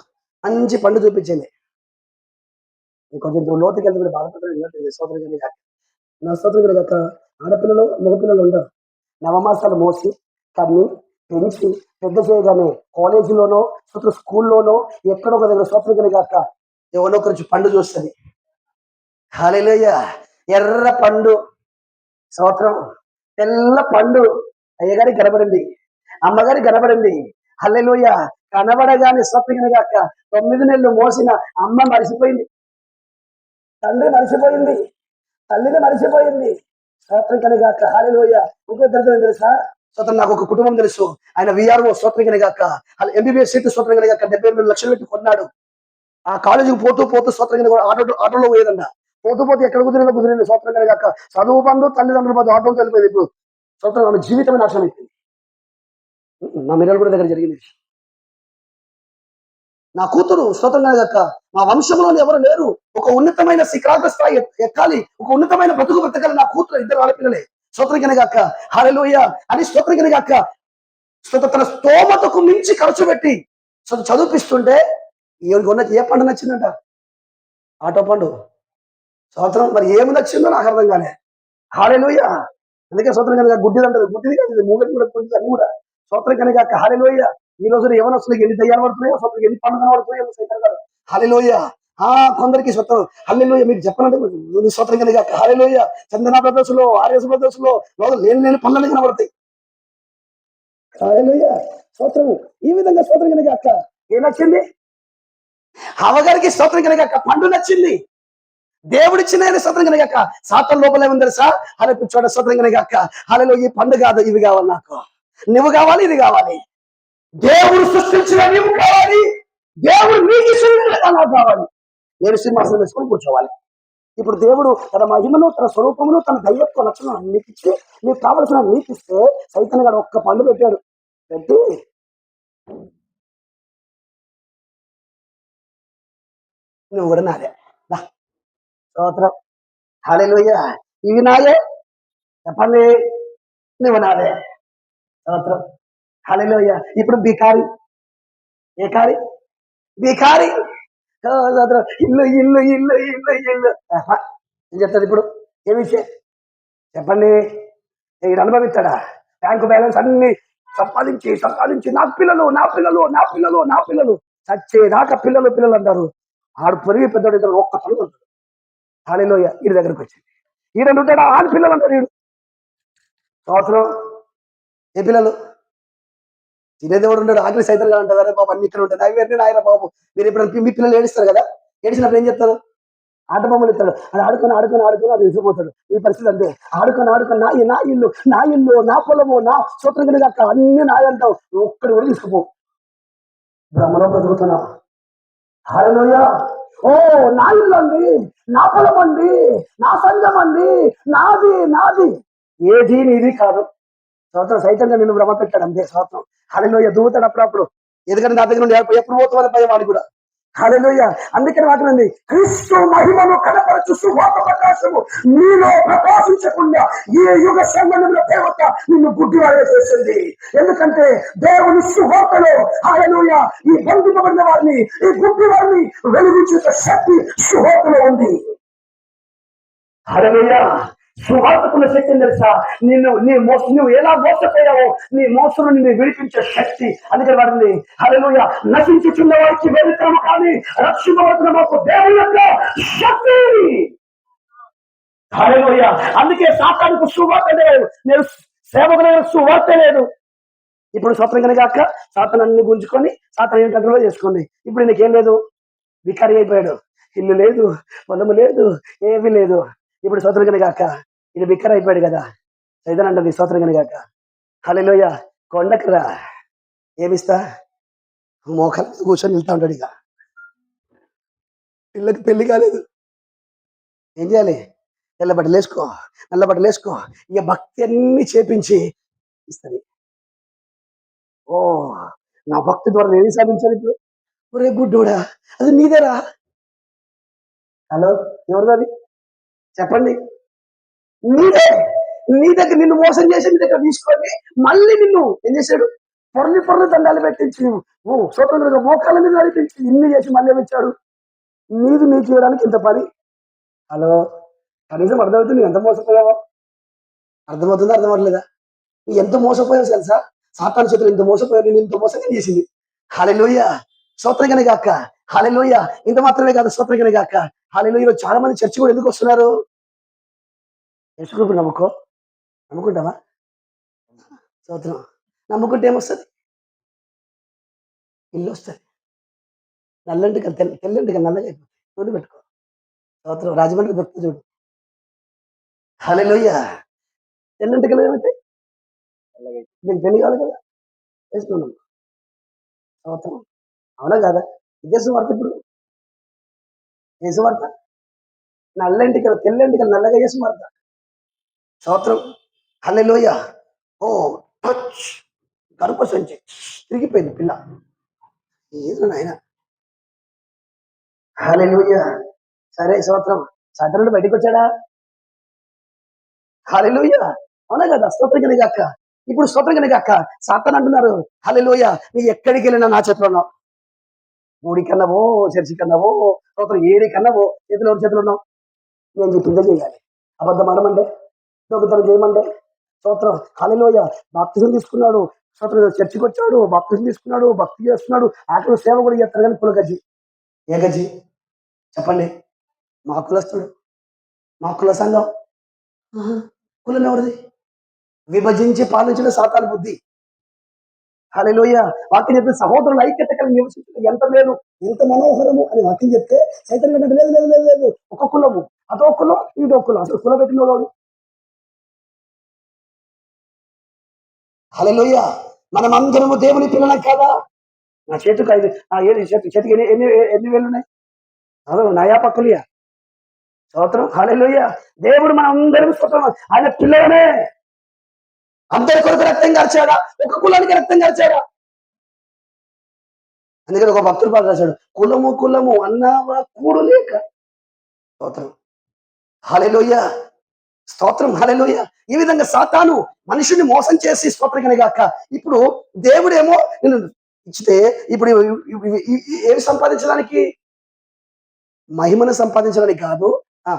మంచి పండు చూపించింది. కొంచెం లోతుకి వెళ్తే కూడా బాధపడలేదు. స్తోత్రం కలిగాక నా స్తోత్రం కలిగాక ఆడపిల్లలు మగపిల్లలు ఉంటారు. నవమాసాలు మోసి కన్ని పెంచి పెద్ద చేయగానే కాలేజీలోనో స్కూల్లోనో ఎక్కడో ఒక దగ్గర స్తోత్రం కలిగాక ఎవరో కొంచెం పండు చూస్తుంది. హల్లెలూయా. ఎర్ర పండు, స్తోత్రం, తెల్ల పండు అయ్యగారికి కనబడింది, అమ్మగారికి కనబడింది. హల్లెలూయా. కనబడగానే స్తోత్రగాక 9 నెలలు మోసిన అమ్మ మరిచిపోయింది, తండ్రి మరిచిపోయింది, తల్లిని మరిచిపోయింది. స్తోత్రగాక. హల్లెలూయా. ఇంకో దరిద్రం తెలుసా? స్తోత్రం, నాకు ఒక కుటుంబం తెలుసు. ఆయన విఆర్ఓ, స్తోత్రగాక. ఎంబీబీఎస్ సీట్ స్తోత్రగాక 72 లక్షలు పెట్టి కొన్నాడు. ఆ కాలేజీకి పోతూ పోతూ స్తోత్రగా ఆటోలో పోయేదంట. పోతూ పోతూ ఎక్కడ కుదిరింది స్తోత్రగాక. చదువు బంధు తల్లిదండ్రుల బంధు ఆటోకి వెళ్ళిపోయింది. ఇప్పుడు స్తోత్రం, ఆమె జీవితమే నాశనం అయిపోయింది. నా మిర్యాలగూడ దగ్గర జరిగింది. నా కూతురు స్తోత్రం కనుక మా వంశంలో ఎవరు లేరు, ఒక ఉన్నతమైన శిఖరాగ్ర స్థాయి ఎక్కాలి, ఒక ఉన్నతమైన బ్రతకాలి, నా కూతురు ఇద్దరు ఆడపిల్లలే, స్తోత్రం కనుక హల్లెలూయా అని స్తోత్రం కనుక తన స్తోమతకు మించి ఖర్చు పెట్టి చదివిపిస్తుంటే ఏ పండు నచ్చిందంట? ఆటో పండు. స్తోత్రం. మరి ఏమి నచ్చిందో నాకు అర్థం కాలే. హల్లెలూయా. అందుకే స్తోత్రం కనుక గుడ్డిది అంటారు, గుడ్డిది కాదు, మూగది కూడా గుడ్డిది, అన్ని కూడా స్తోత్రం కనుక హల్లెలూయా. ఈ రోజున యవనస్తులకు ఎన్ని దయ్యాలు పడుతున్నాయో, స్తోత్రం ఎన్ని పండుగ పడుతున్నాయో సైతం గారు. హల్లెలూయా. కొందరికి స్తోత్రం హల్లెలూయా. మీకు చెప్పాలంటే స్తోత్రం కనుక హల్లెలూయా. చందన బ్రదర్స్ లో, ఆర్ఎస్ బ్రదర్స్ లో లేని పనులన్నీ కనబడతాయి. హల్లెలూయా. స్తోత్రం. ఈ విధంగా స్తోత్రం కనుక అక్క ఏం నచ్చింది? హవగారికి స్తోత్రం కనుక అక్క పండు నచ్చింది. దేవుడిచ్చిన స్తోత్రం కనుక సాతం లోపలే ఉంది తెలుసా? అలా కూర్చోడ స్తోత్రం కనుక అక్క హలో ఈ పండు కాదు, ఇవి కావాలి నాకు, నువ్వు కావాలి, ఇది కావాలి, దేవుడు సృష్టించిన నీవు కావాలి, దేవుడు నీకు నాకు కావాలి, నేను సింహాసనం వేసుకొని కూర్చోవాలి. ఇప్పుడు దేవుడు తన మహిమను, తన స్వరూపమును, తన దైవత్వ లక్షణం నీకు ఇచ్చి, నీకు కావలసిన నీకు ఇస్తే సైతం గారు ఒక్క పండు పెట్టాడు. పెట్టి నువ్వు కూడా నాదే స్తోత్రం హల్లెలూయా. ఇవి నాదే, చెప్పండి, నువ్వు నాదే స్తోత్రం హల్లెలూయా. ఇప్పుడు బికారి, ఏ కారి? బికారి. స్తోత్రం. ఇల్లు ఇల్లు ఇల్లు ఇల్లు ఇల్లు ఏం చెప్తాడు ఇప్పుడు? ఏ విషయం చెప్పండి? ఈడు అనుభవిస్తాడా? బ్యాంకు బ్యాలెన్స్ అన్ని సంపాదించి సంపాదించి నా పిల్లలు నా పిల్లలు నా పిల్లలు నా పిల్లలు చచ్చేదాకా పిల్లలు పిల్లలు అంటారు. ఆడు పొరిగి పెద్దోడు ఇద్దరు ఒక్క తల్లి ఉంటాడు. హల్లెలూయా. ఈడి దగ్గరకు వచ్చింది. ఈడని ఉంటాడు, ఆడి పిల్లలు అంటారు. ఈడు సంవత్సరం ఏ పిల్లలు? తినేదేవాడు ఉంటాడు, ఆకలి సైతం అంటారు. అరే బాబు అన్ని ఇక్కడ ఉంటుంది, అవి అన్నీ ఆయన బాబు. మీరు ఇప్పుడు మీ పిల్లలు ఏడుస్తారు కదా, ఏడిచినప్పుడు ఏం చెప్తారు? ఆట బొమ్మలు ఇస్తాడు, అది ఆడుకొని ఆడుకొని ఆడుకొని అది విసిగిపోతాడు. ఈ పరిస్థితి అంతే. ఆడుకొని ఆడుకొని నా ఇల్లు నా ఇల్లు నా పొలము నా స్వతంత్ర అక్క అన్ని నాయంటావు, ఒక్కడి కూడా తీసుకుపో. బ్రహ్మలో బ్రతుకుతున్నా. హల్లెలూయా. ఓ నా ఇల్లు అండి, నా పొలం అండి, నా సంఘం అండి, నాది నాది, ఏది నీది కాదు. సంవత్సరం సైతంగా నిన్ను భ్రమ పెట్టాడు అంతే. సంవత్సరం హల్లెలూయా. దూతాడు అప్పుడప్పుడు, ఎందుకంటే నా దగ్గర నుండి ఎప్పుడు పోతామని భయం వాడికి కూడా. హల్లెలూయా. అందుకని వాటినండి క్రీస్తు మహిమను కనపరచు సువార్త ప్రకాశము నీలో ప్రకాశించకుండా ఈ యుగ సంఘంలో దేవత నిన్ను గుడ్డివాడే చేసింది. ఎందుకంటే దేవుని సువార్తలో హల్లెలూయా ఈ బంధింపబడిన వారిని, ఈ గుడ్డి వారిని వెలిగించే శక్తి సువార్తలో ఉంది. హల్లెలూయా. సువార్తకున్న శక్తి తెలుసా? నువ్వు ఎలా మోసపోయావో నీ మోసను నిన్ను విడిపించే శక్తి. అందుకని వాడిని హల్లెలూయా నశించుచున్న వారికి వెలుగుతాము కానీ రక్షింపబడుతున్న మాకు దేవుని యొక్క శక్తి. హల్లెలూయా. అందుకే సాతానుకు సువార్త లేదు, నేను సేవకులైన సువార్త లేదు. ఇప్పుడు స్వతంత్రం కనుక సాతాను అన్ని గుంజుకొని సాతాను కంట్రోల్ చేసుకోండి. ఇప్పుడు నీకేం లేదు, వికారి అయిపోయాడు. ఇల్లు లేదు, పొలము లేదు, ఏమీ లేదు. ఇప్పుడు స్తోత్రం కనుక ఇది బిక్కర అయిపోయాడు కదా. సైతాన్ అంటుంది స్తోత్రం కనుక హల్లెలూయా కొండకు రా, ఏమిస్తా? మోకాల కూర్చొని వెళ్తా ఉంటాడు. ఇక పిల్లకి పెళ్లి కాలేదు, ఏం చేయాలి? తెల్ల బట్టలు వేసుకో, నల్ల బట్టలు వేసుకో, ఇక భక్తి అన్ని చేపించి ఇస్తుంది. ఓ నా భక్తి ద్వారా నేను సాధించాను. ఇప్పుడు ఒరే గుడ్డోడా, అది నీదేరా. హలో, ఎవరిది? చెప్పండి. నీదే. నీ దగ్గర నిన్ను మోసం చేసి నీ దగ్గర తీసుకొని మళ్ళీ నిన్ను ఏం చేశాడు? పొరలు దండాలు పెట్టించి స్వతంత్రంగా మోకాళ్ళ మీద నడిపించి ఇన్ని చేసి మళ్ళీ ఏమిచ్చాడు? నీది నీకు ఇవ్వడానికి ఇంత పని. హలో, కనీసం అర్థమవుతుంది ఎంత మోసపోయావో? అర్థమవుతుందా? అర్థమవట్లేదా? నువ్వు ఎంత మోసపోయావు తెలుసా? సాతాను చేతులు ఎంత మోసపోయావు, నేను ఇంత మోసంగా చేసింది. హల్లెలూయా. స్తోత్రం కనుక అక్క హల్లెలూయా. ఇంత మాత్రమే కాదు, స్తోత్రం కనుక అక్క హల్లెలూయా. చాలా మంది చర్చి కూడా ఎందుకు వస్తున్నారు? యేసుప్రభు నమ్ముకుంటావా? స్తోత్రం. నమ్ముకుంటే ఏమొస్తుంది? ఇల్లు వస్తుంది, నల్లంటికలు తెల్లంటికలు నల్లగా అయిపోతాయి, చూడు పెట్టుకో. స్తోత్రం. రాజమండ్రి దొరుకుతుంది చూడు. హల్లెలూయా. తెల్లంటికలు ఏమైతే నీకు పెళ్లి కావాలి కదా, వేసుకున్నాం. స్తోత్రం. అవునా కాదా? ఇదే సువార్త. ఇప్పుడు ఏ సువార్త? నల్లంటికలు తెల్లంటికలు నల్లగా ఏ సువార్త? స్తోత్రం. హల్లెలూయా. ఓ టచ్ గర్భ సంచి తిరిగిపోయింది పిల్ల. ఏదో నాయన హల్లెలూయా. సరే స్తోత్రం. సాయంత్రం నుండి బయటకు వచ్చాడా? హల్లెలూయా. అవునా కదా? స్తోత్రం కలిగి అక్క. ఇప్పుడు స్తోత్రం కలిగి అక్క. సాతాను అంటున్నారు, హల్లెలూయా, నీ ఎక్కడికి వెళ్ళినా నా చేతిలో ఉన్నావు. ఊడికన్నావో, చర్చికన్నావో, స్తోత్రం ఏడికన్నావో, చేతిలో ఉన్నావు. నేను చెప్పిందే చేయాలి. అబద్ధం ఆడమంటే, దొంగతనం చేయమంటే, స్తోత్రం హల్లెలూయా. బాప్తిజం తీసుకున్నాడు, స్తోత్రం చర్చికి వచ్చాడు, బాప్తిజం తీసుకున్నాడు, భక్తి చేస్తున్నాడు, ఆటలు సేవ కూడా చేస్తాడు. కానీ కులగజ్జి. ఏ గజ్జి చెప్పండి? మా కులస్తుడు, మా కుల సంఘం. ఆహా. కులం ఎవరిది? విభజించి పాలించిన సాతాను బుద్ధి. హల్లెలూయా. వాక్యం చెప్తే సహోదరుల ఐక్యత కలిగి నివసించడం ఎంత మేలు, ఎంత మనోహరము అని వాక్యం చెప్తే సైతం లేదు లేదు లేదు లేదు లేదు, ఒక కులము, అదో కులం, ఇదో కులం. అసలు కులం పెట్టినోడు. హల్లెలూయా. మనం అందరము దేవుని పిల్లలం కాదా? నా చేతికి ఐదు, ఏడు చేతికి ఎన్ని ఎన్ని ఎన్ని వేలు ఉన్నాయి? అదో నయా పక్కులియా. స్తోత్రం హల్లెలూయా. దేవుడు మనం అందరం స్తోత్రం, ఆయన పిల్లలనే. అందరి కొరకు రక్తం కార్చాడా? ఒక కులానికి రక్తం కార్చాడా? అందుకని ఒక భక్తుడు పాట రాశాడు, కులము కులము అన్నావా కూడు లేక. స్తోత్రం హల్లెలూయా. స్తోత్రం హల్లెలూయా. ఈ విధంగా సాతాను మనుషుని మోసం చేసి స్తోత్రం కనుగాక. ఇప్పుడు దేవుడేమో నిన్ను ఇచ్చితే ఇప్పుడు ఏమి సంపాదించడానికి? మహిమను సంపాదించడానికి కాదు. ఆ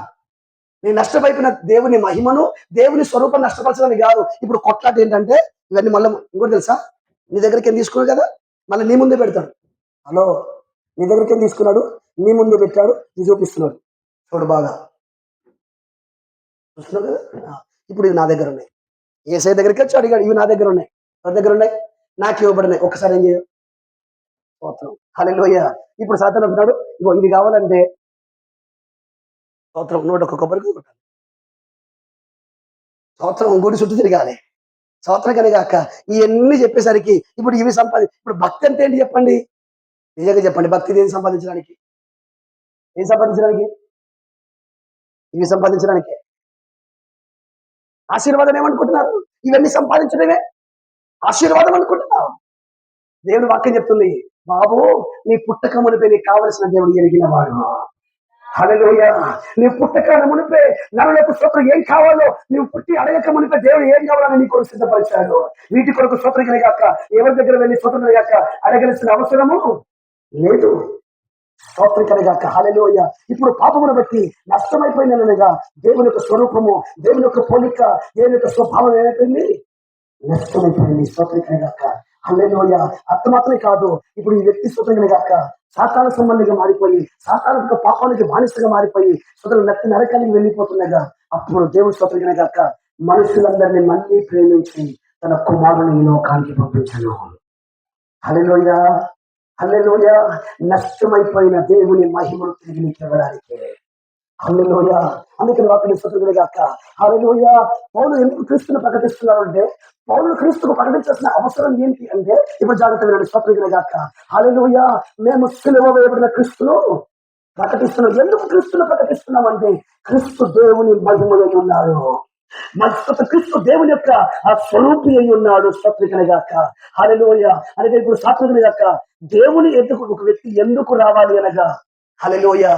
నీ నష్టమైపోయిన దేవుని మహిమను, దేవుని స్వరూపం నష్టపరచడానికి కాదు. ఇప్పుడు కొట్లాట ఏంటంటే ఇవన్నీ మళ్ళీ ఇంకోటి తెలుసా? నీ దగ్గరికి ఏం తీసుకున్నాడు కదా, మళ్ళీ నీ ముందే పెడతాడు. హలో, నీ దగ్గరికి ఏం తీసుకున్నాడు, నీ ముందే పెట్టాడు, నీ చూపిస్తున్నాడు. చూడు బాగా చూస్తున్నావు కదా. ఇప్పుడు ఇవి నా దగ్గర ఉన్నాయి. ఏసై దగ్గరికి వచ్చి అడిగాడు, ఇవి నా దగ్గర ఉన్నాయి. ఎవరి దగ్గర ఉన్నాయి? నాకు ఇవ్వబడినాయి. ఒక్కసారి ఏం చేయవు? స్తోత్రం హల్లెలూయా. ఇప్పుడు సాతాను అంటున్నాడు, ఇగో ఇది కావాలంటే స్తోత్రం నూట ఒక్క కొబ్బరి కొట్టాలి, స్తోత్రం గుడి చుట్టూ తిరగాలి. స్తోత్రం కలిగాక ఇవన్నీ చెప్పేసరికి ఇప్పుడు ఇవి ఇప్పుడు భక్తి అంటే ఏంటి చెప్పండి? నిజంగా చెప్పండి, భక్తి దేని సంపాదించడానికి? ఏం సంపాదించడానికి? ఇవి సంపాదించడానికి. ఆశీర్వాదం ఏమనుకుంటున్నారు? ఇవన్నీ సంపాదించడమే ఆశీర్వాదం అనుకుంటున్నావు. దేవుని వాక్యం చెప్తుంది, బాబు నీ పుట్టక మునిపే నీకు కావలసిన దేవుడు ఎరిగిన వాడు. హల్లెలూయా. నీ పుట్టక మునిపే నరులకు స్తోత్రం ఏం కావాలో నువ్వు పుట్టి అడగక మునిపే దేవుడు ఏం కావాలని నీ కొరకు సిద్ధపరిచాడు. వీటి కొరకు స్తోత్రం కలిగాక ఎవరి దగ్గర వెళ్ళి స్తోత్రం కలిగాక అడగలసిన అవసరము లేదు. స్తోత్రం కలిగాక హల్లెలూయా. ఇప్పుడు పాపమును బట్టి నష్టమైపోయినగా దేవుని యొక్క స్వరూపము, దేవుని యొక్క పోలిక, దేవుని యొక్క స్వభావం ఏమైపోయింది? నష్టమైపోయింది. స్తోత్రం కలిగాక హల్లెలూయా. అంత మాత్రమే కాదు, ఇప్పుడు ఈ వ్యక్తి స్తోత్రం కలిగాక సాతాను సంబంధిగా మారిపోయి, సాతాను యొక్క పాపానికి బానిసగా మారిపోయి స్తోత్రం నరకానికి వెళ్ళిపోతుండగా అప్పుడు దేవుడు స్తోత్రం కలిగాక మనుషులందరినీ మళ్ళీ ప్రేమించి తన కుమారుని ఈ లోకానికి పంపించను. హల్లెలూయా. హల్లెలూయా. నష్టమైపోయిన దేవుని మహిమను తిరిగి నీకు ఇవ్వడానికి. హల్లెలూయా. అందుకని వాక్యం స్తోత్రగాక హల్లెలూయా. పౌలు ఎందుకు క్రీస్తును ప్రకటిస్తున్నాడు అంటే, పౌలు క్రీస్తుకు ప్రకటించాల్సిన అవసరం ఏంటి అంటే, ఇప్పుడు జాగ్రత్తగా స్తోత్రగాక హల్లెలూయా. మేము సిలువ వేయబడిన క్రీస్తును ప్రకటిస్తున్నాం. ఎందుకు క్రీస్తును ప్రకటిస్తున్నాం అంటే, క్రీస్తు దేవుని మహిమయ్య ఉన్నాడు. క్రీస్తు దేవుని యొక్క ఆ స్వరూపి అయి ఉన్నాడు. స్తోత్రగాక హల్లెలూయా. అనగా ఇప్పుడు స్తోత్రగాక దేవుని ఎందుకు ఒక వ్యక్తి ఎందుకు రావాలి అనగా, హల్లెలూయా,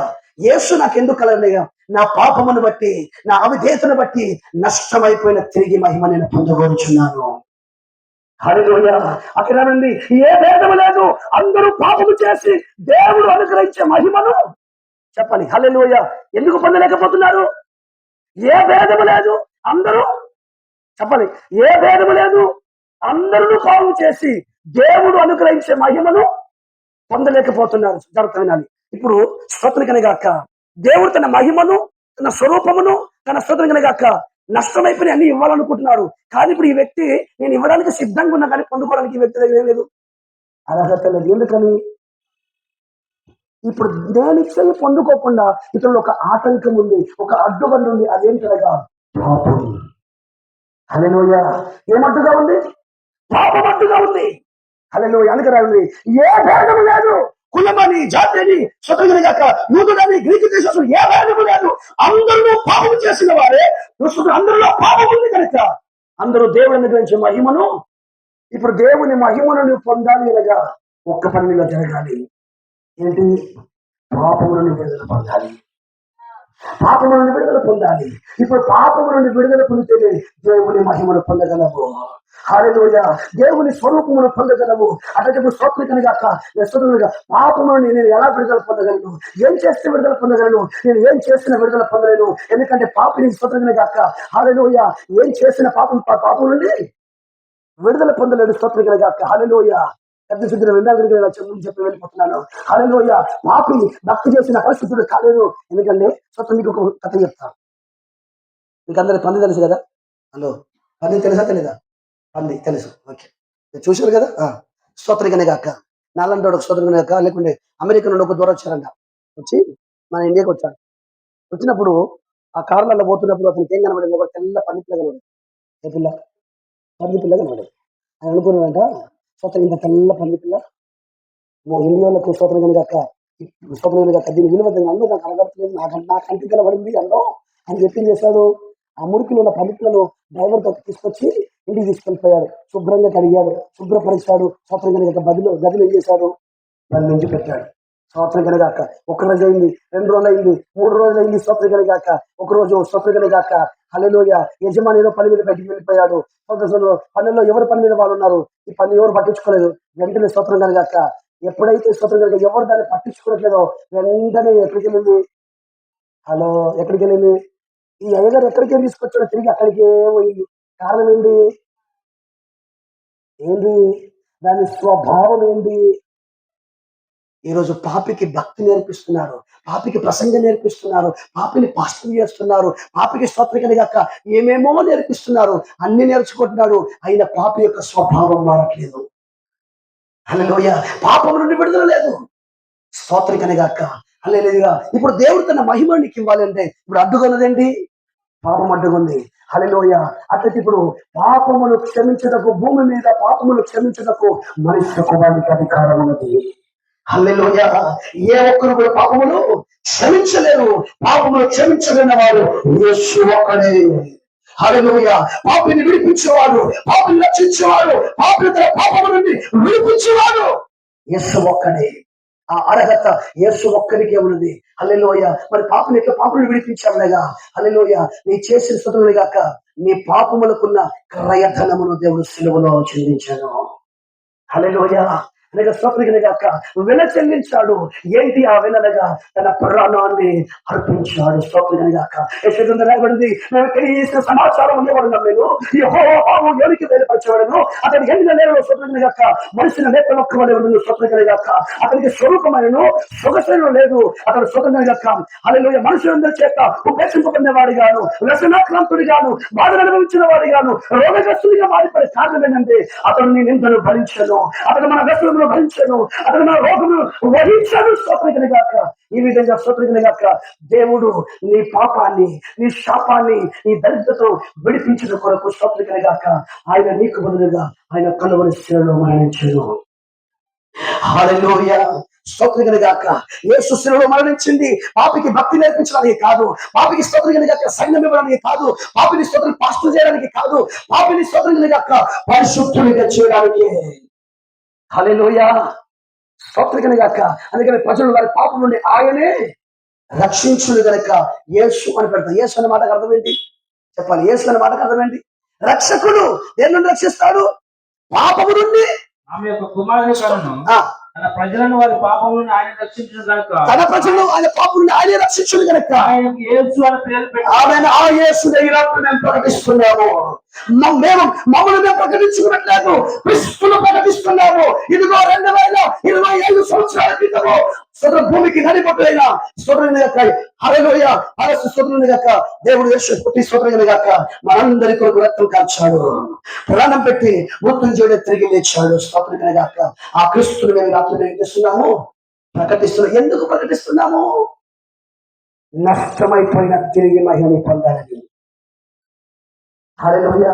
యేసు నాకు ఎందుకు కలగలేగా? నా పాపమును బట్టి, నా అవిధేయతను బట్టి నష్టమైపోయిన తిరిగి మహిమ నేను పొందగోరుచున్నాను. హల్లెలూయా. అక్కడ నుండి ఏ భేదము లేదు, అందరూ పాపము చేసి దేవుడు అనుగ్రహించే మహిమను చెప్పండి. హల్లెలూయా. ఎందుకు పొందలేకపోతున్నారు? ఏ భేదము లేదు, అందరూ చెప్పండి. ఏ భేదము లేదు, అందరూ పాపం చేసి దేవుడు అనుగ్రహించే మహిమను పొందలేకపోతున్నారు. జాగ్రత్త వినాలి. ఇప్పుడు స్తోత్రం కనుగాక దేవుడు తన మహిమను, తన స్వరూపమును, తన స్తోత్రం కనుగాక నష్టమైపోయి అన్ని ఇవ్వాలనుకుంటున్నాడు. కానీ ఇప్పుడు ఈ వ్యక్తి నేను ఇవ్వడానికి సిద్ధంగా ఉన్నా, కానీ పొందుకోవడానికి ఈ వ్యక్తి దగ్గర ఏం లేదు, అర్హత లేదు. ఎందుకని? ఇప్పుడు నేను ఇచ్చేది పొందుకోకుండా ఇతరులు ఒక ఆటంకం ఉంది, ఒక అడ్డుబండి ఉంది. అదేంటనగా పాపం. హల్లెలూయా. ఏమడ్డుగా ఉంది? పాపం అడ్డుగా ఉంది. హల్లెలూయా. అనుకరాలి. ఏ భేదము లేదు, కులమని, జాతిని, స్వతంత్రం కాక యూదుడని, గ్రీకు దేశం ఏ భేదము లేదు. అందరూ పాపం చేసిన వారే. అందరిలో పాపం ఉంది కనుక అందరూ దేవుడిని గురించి మహిమను, ఇప్పుడు దేవుని మహిమను నువ్వు పొందాలి అనగా ఒక్క పనిలో జరగాలి. ఏంటి? పాపము నుండి విడుదల పొందాలి. పాపము నుండి విడుదల పొందాలి. ఇప్పుడు పాపము నుండి విడుదల పొందితేనే దేవుని మహిమను పొందగలము. హల్లెలూయా. దేవుని స్వరూపమును పొందగలము. అటువంటి స్తోత్రికనిగా పాపము నుండి నేను ఎలా విడుదల పొందగలను? ఏం చేస్తే విడుదల పొందగలను? నేను ఏం చేసిన విడుదల పొందలేను. ఎందుకంటే పాపిని స్తోత్రికనిగా హల్లెలూయా. ఏం చేసిన పాపం నుండి విడుదల పొందలేడు. స్తోత్రికనిగా హల్లెలూయా. పెద్ద సిద్ధులు ముందు చెప్పి వెళ్ళిపోతున్నాను. హల్లెలూయా. పాపి భక్తి చేసిన పరిస్థితులు కాలేదు. ఎందుకంటే స్వతం మీకు ఒక కథ చెప్తాను. మీకు అందరికి పంది తెలుసు కదా? హలో, పంది తెలుసా తెలీదా? పంది తెలుసు. ఓకే, చూశారు కదా. స్తోత్రికనే కాక నాలంటోడు స్తోత్రికనే కాక లేకుంటే అమెరికా నుండి ఒక దూరం వచ్చారంట. వచ్చి మన ఇండియాకి వచ్చాడు. వచ్చినప్పుడు ఆ కార్లలో పోతున్నప్పుడు అతనికి ఏం కనబడింది? ఒక తెల్ల పంది పిల్ల కనబడింది. ఏ పిల్ల? పంది పిల్ల కనబడింది. ఆయన అనుకున్నాడంట, స్తోత్రం ఇంత తెల్ల పంది పిల్ల మా ఇండియాలకు స్తోత్రం కాక స్తోత్రం కాక దీని విలువ అందరూ నాకు కనబడట్లేదు, నా కంటికి కనబడింది అందరూ అని చెప్పి చేశాడు. ఆ మురికిలో ఉన్న పండితులను డ్రైవర్తో తీసుకొచ్చి ఇంటికి తీసుకెళ్ళిపోయాడు. శుభ్రంగా కడిగాడు, శుభ్రపరిచాడు. స్తోత్రం కనుక గదిలో ఏం చేశాడు? దాని నుంచి పెట్టాడు. స్తోత్రం కనుగాక. 1 రోజు అయింది, 2 రోజులు అయింది, 3 రోజులు అయింది. స్తోత్రం కనుగాక. ఒక రోజు స్తోత్రం కనుగాక. హల్లెలూయా. యజమాని ఏదో పని మీద బయటికి వెళ్ళిపోయాడు. పనుల్లో ఎవరి పని మీద వాళ్ళు ఉన్నారు. ఈ పని ఎవరు పట్టించుకోలేదు. వెంటనే స్తోత్రం కనుగాక. ఎప్పుడైతే స్తోత్రం కనుక ఎవరు దాన్ని పట్టించుకోవట్లేదో వెంటనే ఎక్కడికి వెళ్ళింది? హలో, ఎక్కడికి వెళ్ళింది? ఈ అయ్యగారు ఎక్కడికే తీసుకొచ్చాడో తిరిగి అక్కడికే పోయింది. కారణం ఏంటి? దాని స్వభావం ఏంటి? ఈరోజు పాపికి భక్తి నేర్పిస్తున్నారు, పాపికి ప్రసంగం నేర్పిస్తున్నారు, పాపిని పాస్టర్ చేస్తున్నారు, పాపికి స్తోత్రికని కాక ఏమేమో నేర్పిస్తున్నారు. అన్ని నేర్చుకుంటున్నాడు, అయిన పాపి యొక్క స్వభావం మారట్లేదు. హల్లెలూయా. పాపం నుండి విడుదల లేదు. స్తోత్రికని గాక. హల్లెలూయా. ఇప్పుడు దేవుడు తన మహిమ నీకు ఇవ్వాలంటే ఇప్పుడు అడ్డుకున్నదేంటి? పాపం అడ్డుకుంది. హల్లెలూయా. అట్లయితే ఇప్పుడు పాపములు క్షమించుటకు, భూమి మీద పాపములు క్షమించుటకు మనిషి కుమారునికి అధికారం ఉన్నది. హల్లెలూయా. ఏ ఒక్కరు కూడా పాపములు క్షమించలేరు. పాపములు క్షమించలేని వాడు యేసు ఒక్కడే. హల్లెలూయా. పాపిని విడిపించేవాడు, పాపిని రక్షించేవాడు, పాపిని తన పాపము నుండి విడిపించేవాడు యేసు ఒక్కడే. ఆ అర్హత యేసు ఒక్కరికే ఉన్నది. హల్లెలూయా. మరి పాపను విడిపించామనగా హల్లెలూయా. నీ చేసిన స్తుతులు గాక నీ పాపములకున్న క్రయధనమును దేవుడు సిలువలో చెల్లించాను. హల్లెలూయా. అనగా స్తోత్రం గాక వెల చెల్లించాడు. ఏంటి ఆ వెలనగా? తన ప్రాణాన్ని అర్పించాడు. స్తోత్రం గాక. యెషయా రాయబడింది, మేము తెలియజేసిన సమాచారం ఉండేవాడు నేను యెహోవా ఎవరికి బయలుపరచబడను. అతని ఎన్ని నేలలో స్తోత్రం గాక మనిషిని నేత ఒక్కవలే ఉండదు. స్తోత్రం గాక. అతనికి స్వరూపమైన సొగసైన లేదు. అతను స్తోత్రం గాక హల్లెలూయా. మనుషులందరి చేత ఉపేక్షింపబడిన వాడిగాను, వ్యసనాక్రాంతుడిగాను, బాధలు అనుభవించిన వాడిగాను, రోగగ్రస్తుడిగా మారిపోయే కారణం ఏంటంటే అతను నీ నిందను భరించను, అతను మన వ్యసనములు భరించను, అతను మన రోగమును వహించను. స్తోత్రం గాక. ఈ విధంగా స్తోత్రం గాక దేవుడు నీ పాపాన్ని, నీ శాపాన్ని, నీ దరిద్రతో విడిపించిన కొరకు స్తోత్రం గాక ఆయన నీకు బదులుగా ఆయన కలువరి శిలలో మరణించను. హల్లెలూయా. స్తోత్రం గాక. యేసు శిలువలో మరణించింది పాపికి భక్తి నేర్పించడానికి కాదు, పాపికి స్తోత్రం గాక సైన్యం ఇవ్వడానికి కాదు, పాపిని స్తోత్రం పాస్టర్ చేయడానికి కాదు, పాపిని స్తోత్రం గాక పరిశుద్ధునిగా చేయడానికి. హల్లెలూయా. స్తోత్రం గాక. అందుకని ప్రజలు వారి పాపం నుండి ఆయనే రక్షించును గనక యేసు అని పెడతారు. యేసు అనే మాటకు అర్థం ఏంటి చెప్పాలి? యేసు అనే మాటకు అర్థం ఏంటి? రక్షకుడు. దేని నుండి రక్షిస్తాడు? పాపము నుండి. ఆమె యొక్క కుమారుని కనును తన ప్రజలను వారి పాపం నుండి ఆయన రక్షించును గనుక, తన ప్రజలను ఆయన పాపం నుండి ఆయన రక్షించును గనక ఆయనకు యేసు అని పేరు పెట్టి ఆమెను ఆ యేసునే ఈ రాత్రి మేము ప్రకటిస్తున్నాము. మేము మమ్మల్ని ప్రకటించుకున్నట్లేదు, క్రీస్తును ప్రకటిస్తున్నాము. ఇదిగో 2025 సంవత్సరాల క్రితము స్వతంత్ర భూమికి నడిపట్లైన స్వతంత్రం గాక హల్లెలూయా అరసు స్వతంత్రం గాక దేవుడు యేసు పుట్టి స్వతంత్రం గాక మనందరి కొరకు రక్తం కాల్చాడు, ప్రాణం పెట్టి మృత్యుంజయుడే తిరిగి లేచాడు. స్వతంత్రం గాక ఆ క్రీస్తుని మేము రాత్రి ఏం చేస్తున్నాము? ప్రకటిస్తున్నాం. ఎందుకు ప్రకటిస్తున్నాము? నష్టమైపోయిన తిరిగి మహిమని పొందాలని. హల్లెలూయా.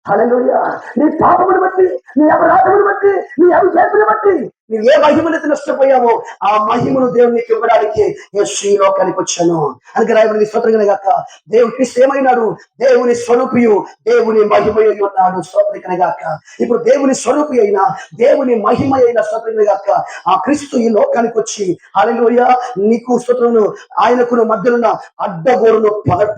హల్లెలూయా. నీ పాపమును బట్టి, నీ అపరాధమును బట్టి, నీ అవిధేయతను బట్టి నువ్వు ఏ మహిమనైతే నష్టపోయావో ఆ మహిమను దేవునికి ఇవ్వడానికి యేసు ఈ లోకానికి వచ్చాను. అందుకే రాయబడింది స్తోత్రం గాక దేవుడు క్రీస్తు ఏమైనాడు? దేవుని స్వరూపియు దేవుని మహిమయు ఉన్నాడు. స్తోత్రం గాక. ఇప్పుడు దేవుని స్వరూపి అయిన దేవుని మహిమ అయిన స్తోత్రం గాక ఆ క్రీస్తు ఈ లోకానికి వచ్చి హల్లెలూయా నీకు స్తోత్రములు ఆయనకు మధ్యనున్న అడ్డగోరును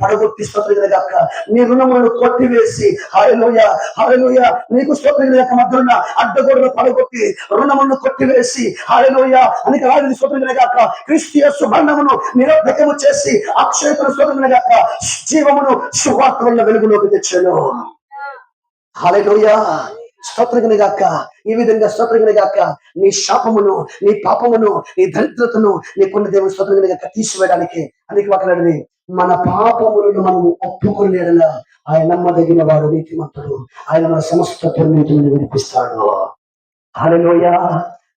పడగొట్టి స్తోత్రం గాక నీ రుణములను కొట్టివేసి హల్లెలూయా హల్లెలూయా నీకు స్తోత్రం గాక మధ్యనున్న అడ్డగోరును పడగొట్టి రుణములను కొట్టివేసి హల్లెలూయా అనేక రాజుని స్తోత్రం గాక క్రీస్తు యేసు మరణమును నిరర్ధకము చేసి అక్షయతను స్తోత్రం గాక జీవమును సువార్తల వెలుగులోకి తెచ్చాను. హల్లెలూయా స్తోత్రం గాక. ఈ విధంగా స్తోత్రం గాక నీ శాపమును నీ పాపమును నీ దరిద్రతను నీకున్న దేవుని స్తోత్రం గాక తీసివేయడానికి అందుకే మాట్లాడింది మన పాపములను మనము ఒప్పుకునేలా ఆయన నమ్మదగిన వాడు నీతిమంతుడు ఆయన మన సమస్త పరిమితులను విడిపిస్తాడు. హల్లెలూయా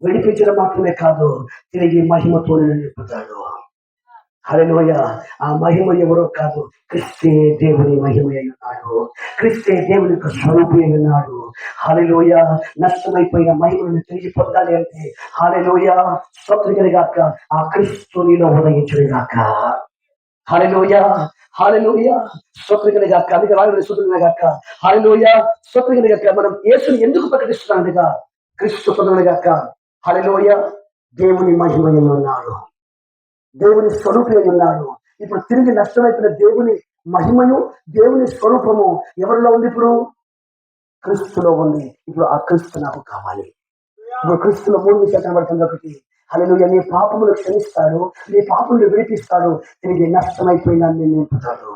విడిపించడం మాత్రమే కాదు తిరిగి మహిమతో నింపుతాడు. హల్లెలూయా ఆ మహిమ ఎవరో కాదు క్రీస్తే దేవుని మహిమ అయి ఉన్నాడు. క్రీస్తే దేవుని యొక్క స్వరూపి అయి ఉన్నాడు. హల్లెలూయా నష్టమైపోయిన మహిమను తిరిగి పొందాలి అంటే హల్లెలూయా స్తోత్రం గాక ఆ క్రీస్తు నీలో ఉదయించును గాక. హల్లెలూయా హల్లెలూయా స్తోత్రం గాక. అందుకే రాయబడిన స్తోత్రం గాక హల్లెలూయా స్తోత్రం గాక. మనం యేసుని ఎందుకు ప్రకటిస్తున్నాం క్రీస్తు స్తోత్రం గాక. హల్లెలూయా దేవుని మహిమ అయి ఉన్నాడు. దేవుని స్వరూపి అయి ఉన్నాడు. ఇప్పుడు తిరిగి నష్టమైపోయిన దేవుని మహిమయు దేవుని స్వరూపము ఎవరిలో ఉంది? ఇప్పుడు క్రీస్తులో ఉంది. ఇప్పుడు ఆ క్రీస్తు నాకు కావాలి. ఇప్పుడు క్రీస్తులో 3 విషయాలు కనబడుతుంది. ఒకటి హల్లెలూయా నీ పాపములు క్షమిస్తాడు, నీ పాపములు విడిపిస్తాడు, తిరిగి నష్టమైపోయిన నింపుతాడు.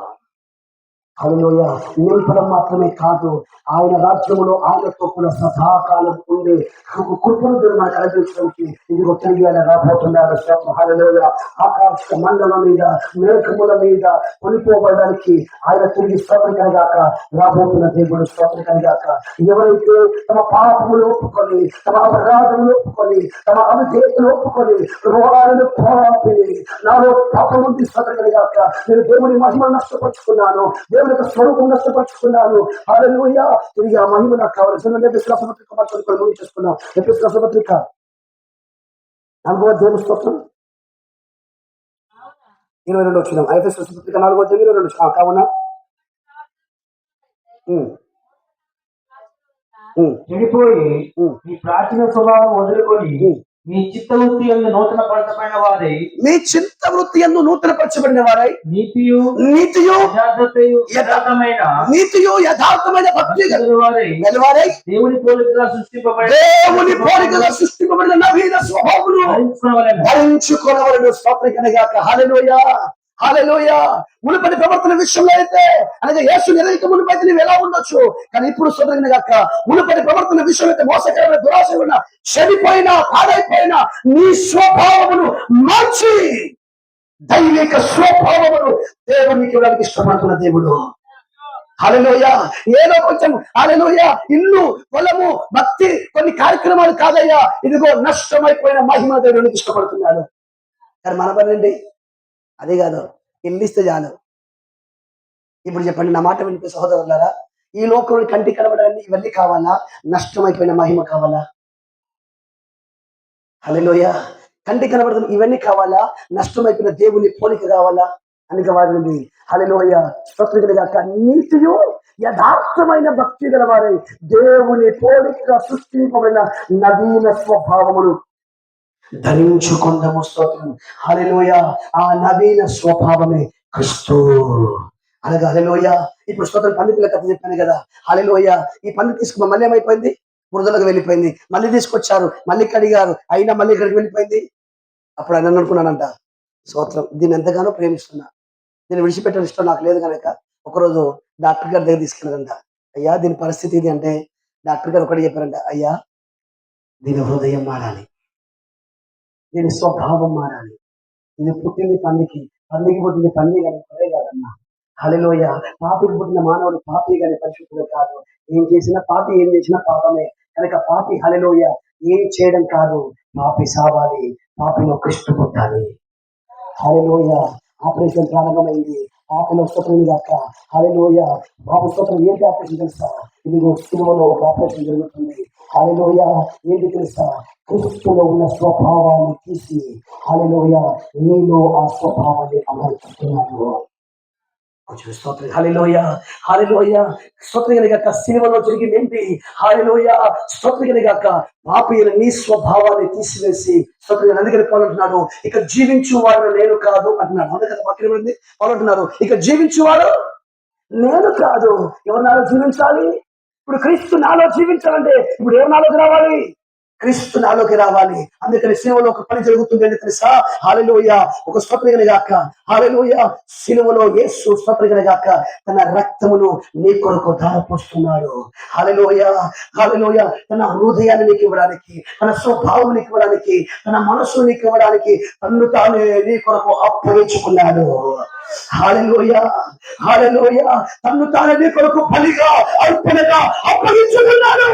హల్లెలూయా నింపడం మాత్రమే కాదు ఆయన రాజ్యములో ఆయనతో కూడా సదాకాలం ఉండే కృపను మనకు అనుభవించడానికి ఇదిగో తిరిగి ఆయన రాబోతున్నాడు. హల్లెలూయా ఆకాశ మండలం మీద మేఘముల మీద కొనిపోబడడానికి ఆయన తిరిగి స్తోత్రం గాక రాబోతున్న దేవుడు. స్తోత్రం గాక. ఎవరైతే తమ పాపములు ఒప్పుకొని తమ అపరాధములు ఒప్పుకొని తమ అవిధేయతలు ఒప్పుకొని రోగాలను పాపిని నాలో పాపం ఉంది స్తోత్రం గాక నేను దేవుని మహిమను నష్టపరుచుకున్నాను, దేవుని యొక్క స్వరూపం నష్టపరుచుకున్నాను. హల్లెలూయా తిరిగి ఆ మహిమ నాకు కావాల్సిన ఎపిఎస్ రాష్ట్రపత్రిక మార్చుకొని ముందు చేసుకున్నాం. ఎపిఎస్ రాష్ట్రపత్రిక 4వ అధ్యాయం స్తోత్రం 22 వచ్చినాం. ఎపిఎస్ రాష్ట్రపత్రిక 4వ అధ్యాయం 22 కావున చెడిపోయి నీ ప్రాచీన స్వభావం వదులుకొని మీ చిత్తవృత్తి యందు నూతన పరచబడిన వారై మీ చిత్తవృత్తి యందు నూతన పరచబడిన వారై నీతియు యథార్థమైన భక్తి గలవారై దేవుని పోలికగా సృష్టింపబడిన నవీన స్వభావమును ధరించుకొనవలెను. స్తోత్రం గాక. హల్లెలూయా హల్లెలూయా మునుపటి ప్రవర్తన విషయంలో అయితే అనగా యేసు ఎదురైతే మునుపైతే నువ్వు ఎలా ఉండొచ్చు, కానీ ఇప్పుడు స్తోత్రం గాక మునుపటి ప్రవర్తన విషయంలో అయితే మోసకరమైన దురాశ ఉన్న చెడిపోయినా పాడైపోయినా నీ స్వభావమును మార్చి దైవిక స్వభావమును దేవునికి ఇవ్వడానికి ఇష్టపడుతున్న దేవుడు. హల్లెలూయా ఏదో కొంచెం హల్లెలూయా ఇల్లు పొలము భక్తి కొన్ని కార్యక్రమాలు కాదయ్యా, ఇదిగో నష్టమైపోయిన మహిమ దేవునికి ఇష్టపడుతున్నాడు. కానీ మన పనండి అదే కాదు, ఇల్లు ఇస్తే చాలు. ఇప్పుడు చెప్పండి నా మాట వినిపే సహోదరులారా, ఈ లోకంలో కంటికి కనబడాలని ఇవన్నీ కావాలా? నష్టమైపోయిన మహిమ కావాలా? హల్లెలూయా కంటికి కనబడుతున్న ఇవన్నీ కావాలా? నష్టమైపోయిన దేవుని పోలిక కావాలా? అని వారిని హల్లెలూయా స్తోత్రం గాక. నీతియు యథార్థమైన భక్తి గల వారై దేవుని పోలికగా సృష్టింపబడిన నవీన స్వభావమును ధరించుకుందాము. స్తోత్రం హల్లెలూయా ఆ నవీన స్వభావమే క్రీస్తు అనగా హల్లెలూయా. ఇప్పుడు స్తోత్రం పండితుల కథ చెప్పాను కదా. హల్లెలూయా ఈ పండితు తీసుకున్న మళ్ళీ ఏమైపోయింది? బురదలకు వెళ్ళిపోయింది. మళ్ళీ తీసుకొచ్చారు, మళ్ళీ కడిగారు, అయినా మళ్ళీ ఇక్కడికి వెళ్ళిపోయింది. అప్పుడు ఆయన అనుకున్నానంట, స్తోత్రం దీన్ని ఎంతగానో ప్రేమిస్తున్నా, దీన్ని విడిచిపెట్టడం ఇష్టం నాకు లేదు కనుక ఒకరోజు డాక్టర్ గారి దగ్గర తీసుకెళ్ళారంట. అయ్యా దీని పరిస్థితి ఇది అంటే డాక్టర్ గారు ఒకటి చెప్పారంట, అయ్యా దీని హృదయం మారాలి, దీని స్వభావం మారాలి. ఇది పుట్టింది పందికి పుట్టింది పంది కానీ పడే కాదన్నా. హల్లెలూయా పాపికి పుట్టిన మానవుడు పాపి కానీ పరిశుద్ధుడు కాదు. ఏం చేసినా పాపి, ఏం చేసినా పాపమే కనుక పాపి హల్లెలూయా ఏం చేయడం కాదు, పాపి సావాలి, పాపిలో కృష్ణ పుట్టాలి. హల్లెలూయా ఆపరేషన్ ప్రారంభమైంది. ఆకలి స్తోత్రం గాక. హల్లెలూయా. బాబు స్తోత్రం. ఏంటి ఆపరేషన్ తెలుసా? ఇదిగో సిలువలో ఒక ఆపరేషన్ జరుగుతుంది. హల్లెలూయా. ఏంటి తెలుసా? క్రీస్తులో ఉన్న స్వభావాన్ని తీసి హల్లెలూయా నీలో ఆ స్వభావాన్ని అమర్చుతున్నాడు. కొంచెం స్తోత్రం. హల్లెలూయా. హల్లెలూయా. స్తోత్రం గాక. సిలువలో జరిగింది ఏంటి? హల్లెలూయా. స్తోత్రం గాక. పాపిని నీ స్వభావాన్ని తీసివేసి స్తోత్రం. అందుకని పౌలు అంటున్నాడు, ఇక జీవించువాడు నేను కాదు అంటున్నాడు. అందుకని పక్కన పడింది. పౌలు అంటున్నారు, ఇక జీవించువాడు నేను కాదు. ఎవరు నాలో జీవించాలి? ఇప్పుడు క్రీస్తు నాలో జీవించాలంటే ఇప్పుడు ఎవరు నాలోకి రావాలి? క్రీస్తు నాలోకి రావాలి. అందుకని సిలువలో ఒక పని జరుగుతుంది అని తెలుసా? హల్లెలూయా. ఒక స్తోత్రం గాక. హల్లెలూయా. సిలువలో యేసు స్తోత్రం గాక తన రక్తమును నీ కొరకు ధారపోస్తున్నాడు. హల్లెలూయా. హల్లెలూయా. తన హృదయాన్ని నీకు ఇవ్వడానికి, తన స్వభావం నీకు ఇవ్వడానికి, తన మనస్సు నీకు ఇవ్వడానికి తన్ను తాను నీ కొరకు అప్పగించుకున్నాడు. హల్లెలూయా. హల్లెలూయా. తన్ను తాను నీ కొరకు బలిగా అర్పణగా అప్పగించుకున్నాడు.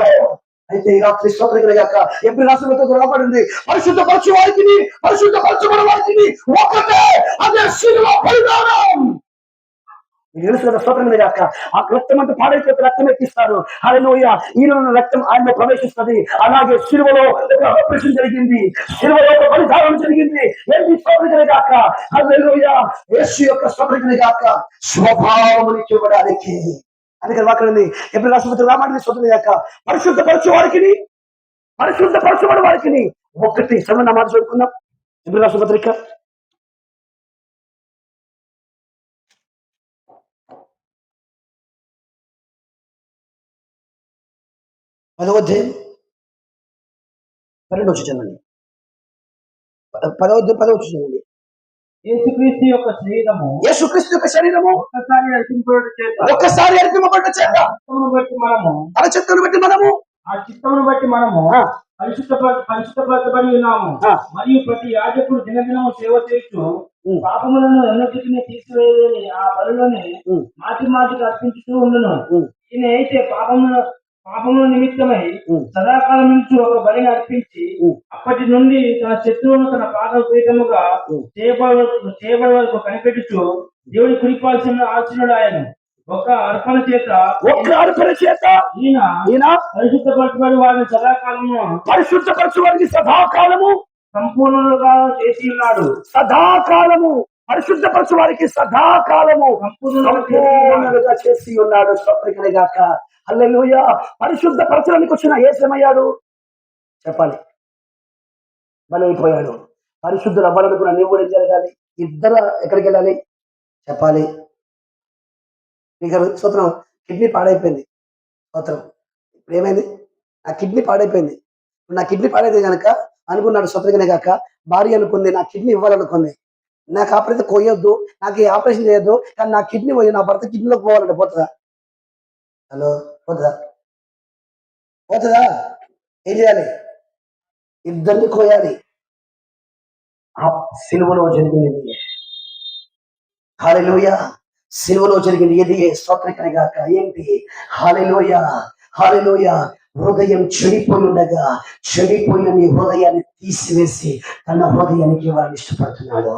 అయితే ఈ రాత్రి స్తోత్రం గాక. ఎప్పుడు రాష్ట్రంతో రాబడింది, పరిశుద్ధపరచు వారికి పరిశుద్ధపరచబడిన వారికి ఒకటే, అదే శిలువ బలిదానం. తెలుసు స్తోత్రం గాక. ఆ రక్తం అంతా పాడైపోతే రక్తం ఎక్కిస్తారు. హల్లెలూయా. ఈయన రక్తం ఆయన ప్రవేశిస్తుంది. అలాగే సిలువలో ఒక ఆపరేషన్ జరిగింది, సిలువలో ఒక బలిదానం జరిగింది. ఏంటి స్తోత్రం గాక. హల్లెలూయా. యేసు యొక్క స్తోత్రం గాక స్వభావముని చూడడానికి. అందుకని వాక్యండి ఎప్పుడు రాష్ట్రపతి రామాడి స్తోత్రం గాక. పరిశుద్ధపరచు పరిశుద్ధపరచబడి వారికి ఒకటి శ్రమ మాట చదువుకుందాం. ఎప్పుడు రాష్ట్రపత్రిక 10వ అధ్యాయం 12 చదవండి. 10వ చదవండి. యేసుక్రీస్తు యొక్క శరీరము ఒక్కసారి అర్పింపబడుట చేత తన చిత్తమును బట్టి మనము ఆ చిత్తమును బట్టి మనము పరిశుద్ధపరచబడి ఉన్నాము. మరియు ప్రతి యాజకుడు దినదినము సేవ చేస్తూ పాపములను ఎన్నటిని తీసివేయని ఆ బలులని మాటి మాటికి అర్పించుతూ ఉండును. ఈయన అయితే పాపముల నిమిత్తమై సదాకాలం నుంచి ఒక బలిని అర్పించి అప్పటి నుండి తన శత్రువును తన పాద పీఠముగా చేయబడి వరకు కనిపెట్టుచు దేవుడి కురిపాల్సిన ఆశీనుడు ఆయన. ఒక అర్పణ చేత ఈయన పరిశుద్ధపరచబడి వారిని సదాకాలము సంపూర్ణులుగా చేసి ఉన్నాడు. సదాకాలము పరిశుద్ధపరచు వారికి సదాకాలము సంపూర్ణులుగా చేసి ఉన్నాడు. స్తోత్రం గాక. హల్లెలూయా. పరిశుద్ధపరచడానికి వచ్చిన యేసయ్యాడు చెప్పాలి, బలైపోయాడు. పరిశుద్ధులు అవ్వాలనుకున్న నీవు కూడా ఏం జరగాలి? ఇద్దరు ఎక్కడికి వెళ్ళాలి చెప్పాలి. మీకు స్తోత్రం. కిడ్నీ పాడైపోయింది. స్తోత్రం. ఇప్పుడు ఏమైంది? నా కిడ్నీ పాడైపోయింది. నా కిడ్నీ పాడైతే కనుక అనుకున్నాడు స్తోత్రమే కాక. భార్య అనుకుంది నా కిడ్నీ ఇవ్వాలనుకుంది, నాకు ఆపరేషన్ కొయ్యొద్దు, నాకు ఈ ఆపరేషన్ చేయొద్దు, కానీ నా కిడ్నీ పోయి నా భర్త కిడ్నీలోకి పోవాలంటే పోతుందా? హలో, పోతుందా? ఏం చేయాలి? ఇద్దరిని కోయాలి. ఆ సిలువలో జరిగింది. హల్లెలూయా. సిలువలో జరిగింది ఏది? స్తోత్రకనే గాక. ఏంటి? హల్లెలూయా. హల్లెలూయా. హృదయం చెడిపోయిన నీ హృదయాన్ని తీసివేసి తన హృదయానికి వారిని ఇష్టపడుతున్నాడు.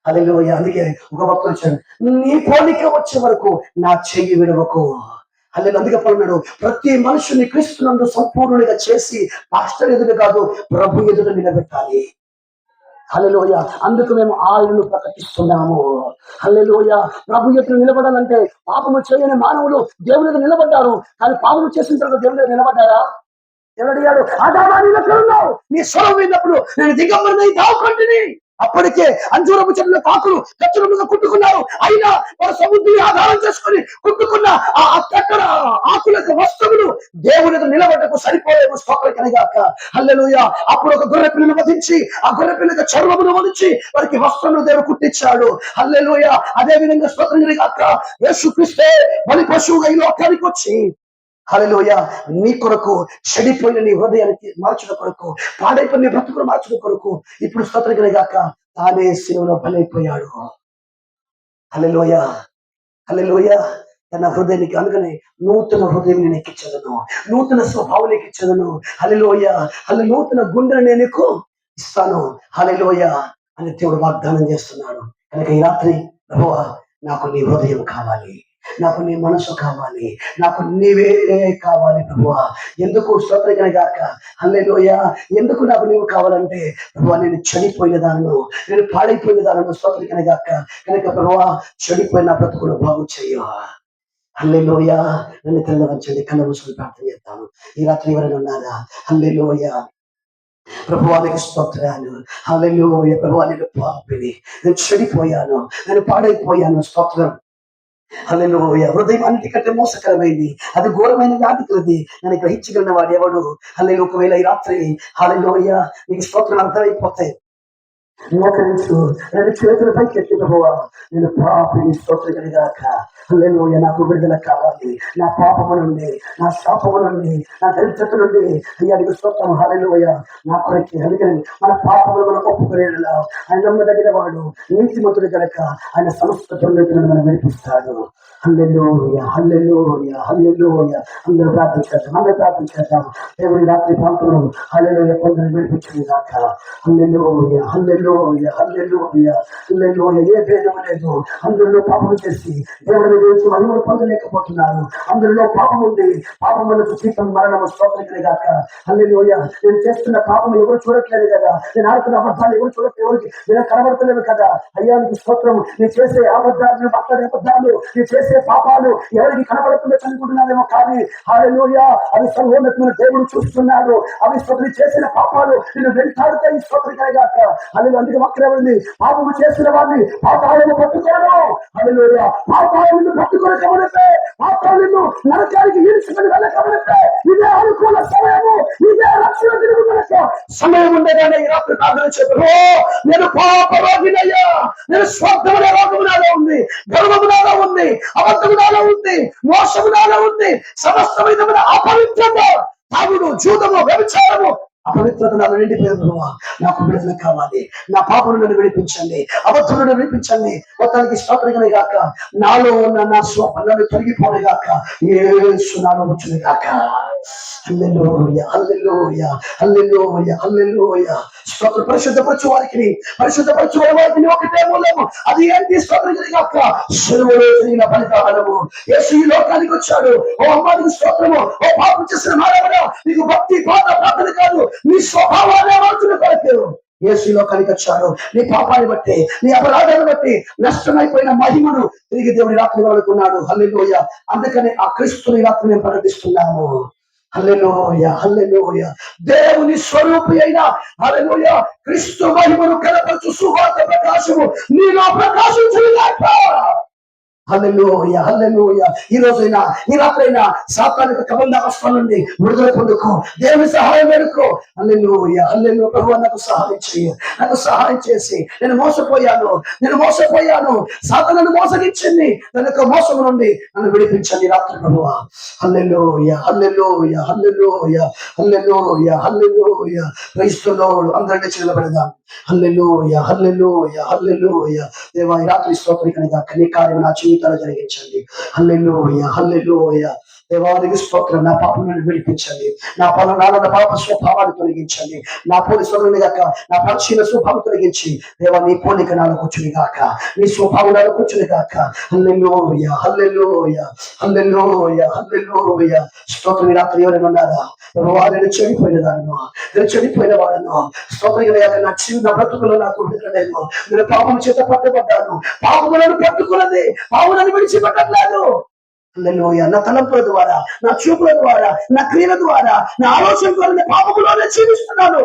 హల్లెలూయా. అందుకే ఒక భక్తుడు వచ్చాడు, నీ పోలిక వచ్చే వరకు నా చెయ్యి విడవకు. హల్లెలూయా. అందుకే పలున్నాడు, ప్రతి మనుషుని క్రీస్తునందు సంపూర్ణునిగా చేసి పాస్టర్ ఎదురు కాదు ప్రభు ఎదురు నిలబెట్టాలి. హల్లెలూయా. అందుకు మేము ఆయనను ప్రకటిస్తున్నాము. హల్లెలూయా. ప్రభు ఎదురు నిలబడాలంటే పాపము చేయని మానవులు దేవుని ఎదురు నిలబడ్డారు, కానీ పాపము చేసిన తర్వాత దేవుని ఎదురు నిలబడ్డారా? ఎవరడిగాడు? ఆదామా నీవు ఎక్కడ ఉన్నావు? నీ స్వరం విన్నప్పుడు నేను దిగంబరనై దావుకొంటిని. అప్పటికే అంజూరపు చెట్ల ఆకులు కచ్చుల మీద కుట్టుకున్నారు. అయినా వారు సముద్రాన్ని ఆధారం చేసుకుని కుట్టుకున్న ఆ కట్టడ ఆకులకు వస్తువులు దేవుని నిలబడ్డకు సరిపోలేము. స్తోత్రకనగాక. హల్లెలూయా. అప్పుడు ఒక గొర్రె పిల్లను వధించి ఆ గొర్రె పిల్లకి చర్మమును వధించి వారికి వస్త్రములు దేవుడు కుట్టించాడు. హల్లెలూయా. అదే విధంగా స్తోత్రకనగాక యేసుక్రీస్తే బలి పశువుగా ఈ లోకానికి వచ్చి హల్లెలూయా నీ కొరకు, చెడిపోయిన నీ హృదయానికి మార్చడం కొరకు, పాడైపోయిన నీ బ్రతుకును మార్చడం కొరకు ఇప్పుడు స్తోత్రకనే గాక తానే శిలువలో బలైపోయాడు. హల్లెలూయా. హల్లెలూయా. తన హృదయానికి అందుకని నూతన హృదయం నేను ఎక్కించదను, నూతన స్వభావం ఎక్కించదను. హల్లెలూయా. నూతన గుండెను నేను నీకు ఇస్తాను. హల్లెలూయా అని దేవుడు వాగ్దానం చేస్తున్నాడు. కనుక ఈ రాత్రి ప్రభువా నాకు నీ హృదయం కావాలి, నాకు నీ మనసు కావాలి, నాకు నీవే కావాలి ప్రభువా. ఎందుకు స్తోత్రం గాక హల్లెలూయా. ఎందుకు నాకు నీవు కావాలంటే ప్రభువా, నేను చనిపోయినదాను, నేను పాడైపోయినదాను. స్తోత్రం గాక. కనుక ప్రభువా, చెడిపోయిన బ్రతుకును బాగు చెయ్యు. హల్లెలూయా. నన్ను తెల్లవంచండి, కళ్ళ మూసుకొని ప్రార్థన చేస్తాను. ఈ రాత్రి ఎవరైనా ఉన్నారా? హల్లెలూయా. ప్రభువానికి స్తోత్రాలు. హల్లెలూయా. ప్రభువా, నేను పాపిని, నేను చెడిపోయాను, నేను పాడైపోయాను. స్తోత్రం. హల్లెలూయా. హృదయం అన్నిటికంటే మోసకరమైంది, అది ఘోరమైన వ్యాధి కలది. నన్ను గ్రహించగలిగిన వాడు ఎవడు? హల్లెలూయా. ఒకవేళ ఈ రాత్రి హల్లెలూయా నీకు స్తోత్రం అర్థమైపోతాయి. మోకరించు, రెండు చేతుల పైకి ఎత్తి ప్రభువా, నేను పాపిని. స్తోత్రం గాక. హల్లెలూయా. నాకు విడుదల కావాలి, నా పాపము నుండి, నా శాపము నుండి, నా దరిద్రత నుండి. అయ్యా నీకు స్తోత్రం. హల్లెలూయా. నా కొరకి అందుకని మన పాపములు మనం ఒప్పుకునేలా ఆయన నమ్మదగిన వాడు, నీతిమంతుడు కనుక ఆయన సమస్త దుర్నీతులను మనం విడిపిస్తాడు. హల్లెలూయా. హల్లెలూయా. హల్లెలూయా. అందరూ ప్రార్థించేద్దాం, అందరూ ప్రార్థించేద్దాం. దేవుని రాత్రి ప్రాంతంలో హల్లెలూయా కొందరు విడిపించింది కాక. హల్లెలూయా. హల్లెలూయా. హల్లెలూయా. హల్లెలూయా. ఏ భేదం లేదు. అందరిలో పాపం చేసి దేవుడి గురించి మహిమను పొందలేకపోతున్నారు. అందరిలో పాపం ఉంది, పాపములకు జీతం మరణము. స్తోత్రం గాక. హల్లెలూయా. నేను చేస్తున్న పాపం ఎవరు చూడట్లేదు కదా, నేను ఆడుతున్న అబద్ధాలు ఎవరు చూడట్లేదు, ఎవరికి నేను కనబడతలేదు కదా. అయ్యా నీకు స్తోత్రం. నీ చేసే అబద్ధాలు, నువ్వు మాట్లాడే అబద్ధాలు, నీ చేసే పాపాలు ఎవరికి కనబడుతుందో అనుకుంటున్నావేమో, కానీ హల్లెలూయా అవి సర్వోన్నతమైన దేవుడు చూస్తున్నాడు. అవి స్తోత్రం చేసిన పాపాలు నిన్ను వెంటాడుతాయి. స్తోత్రం గాక. హల్లెలూయా. అందుకే వాక్యముంది, పాపము చేసిన వారిని పాతాళము పట్టుకోను. హల్లెలూయా. పాతాళం నిన్ను పట్టుకోనకమునిపే, పాతాళం నిన్ను నరకానికి ఈడ్చుకొని వెళ్ళకమునిపే ఇదే అనుకూల సమయము, ఇదే రక్షణ దినము కనుక సమయం ఉండగానే ఈ రాత్రి ప్రార్థన చేతులు, నేను పాప రోగినయ్యా, నేను స్వార్థమైన రోగము నాలో ఉంది, గర్వము నాలో ఉంది, అబద్ధము నాలో ఉంది, మోసము నాలో ఉంది, సమస్త విధమైన అపవిత్రత, తాగుడు, జూదము, వ్యభిచారము, అపవిత్రత నాలో నిండిపోయింది. నాకు విడుదల కావాలి, నా పాపను నన్ను విడిపించండి, అబద్ధులను విడిపించండి. మొత్తానికి స్తోత్రమే గాక. నాలో ఉన్న నా స్వప్నాలు తొలగిపోను గాక, యేసు నాలో వచ్చును గాక. హల్లెలూయా. హల్లెలూయా. హల్లెలూయా. హల్లెలూయా. స్తోత్రం. పరిశుద్ధపరచు వారికి, పరిశుద్ధపరచు వారికి ఒకటే మూలము, అది ఏంటి? స్తోత్రం గాక. శిలువలో జరిగిన బలిదానము. యేసు ఈ లోకానికి వచ్చాడు. ఓ అమ్మానికి స్తోత్రము. ఓ పాపం చేసిన మానవుడా, నీకు భక్తి, బాధ, ప్రార్థన కాదు, నీ స్వభావాన్ని మార్చుకునే కొరకు యేసు ఈ లోకానికి వచ్చాడు. నీ పాపాన్ని బట్టి, నీ అపరాధాన్ని బట్టి నష్టమైపోయిన మహిమను తిరిగి దేవుడి రాత్రి వాళ్ళకున్నాడు. హల్లెలూయా. అందుకని ఆ క్రీస్తుని రాత్రి మేము ప్రకటిస్తున్నాము. హల్లెలూయా. హల్లెలూయా. దేవుని స్వరూపి అయిన హల్లెలూయా క్రీస్తు మహిమను కనపరచు సువార్త ప్రకాశము నీలో ప్రకాశించుగాక. హల్లెలూయా. హల్లెలూయా. ఈ రోజైనా, ఈ రాత్రైనా సాతానిక కబంధ అవస్థ నుండి విడుదల పొందుకో, దేవుని సహాయం వేడుకో. హల్లెలూయా. హల్లెలూయా. ప్రభువా నాకు సహాయం చేయి, నాకు సహాయం చేసి, నేను మోసపోయాను, నేను మోసపోయాను, సాతానును మోసగించింది, తన మోసము నుండి నన్ను విడిపించండి రాత్రి ప్రభువా. హల్లెలూయా. హల్లెలూయా. హల్లెలూయా. హల్లెలూయా. హల్లెలూయా. క్రీస్తులో అందరినీ నిలబెడదాం. హల్లెలూయా. హల్లెలూయా. హల్లెలూయా. దేవా ఈ రాత్రి స్తోత్రికనిగా నీ కార్యం నా జీవితాలు జరిగించండి. హల్లెలూయా. హల్లెలూయా. దేవానికి స్తోత్రం. నా పాపం నన్ను విడిపించండి, నా పాప స్వభావాన్ని తొలగించండి, నా పోలి స్వరుని గాక, నా ప్రాచీన స్వభావం తొలగించి దేవా నీ పోలిక నాలో కూర్చుని గాక, నీ స్వభావం నాలో కూర్చుని గాక. హల్లెలూయా. హల్లెలూయా. హల్లెలూయా. హల్లెలూయా. స్తోత్రం. ఈ రాత్రి ఎవరైనా ఉన్నారా? నేను చెడిపోయిన దాన్ని, నేను చెడిపోయిన వాడను. స్తోత్రం. నా బ్రతుకులో నాకు విడుదలను, నేను పాపం చేత పట్టుబడ్డాను, పాపములను పట్టుకున్నది, పాపములను విడిచిపెట్టట్లేదు. హల్లెలూయా. నా తలంపుల ద్వారా, నా చూపుల ద్వారా, నా క్రియల ద్వారా, నా ఆలోచన ద్వారా నేను పాపములోనే జీవిస్తున్నాను.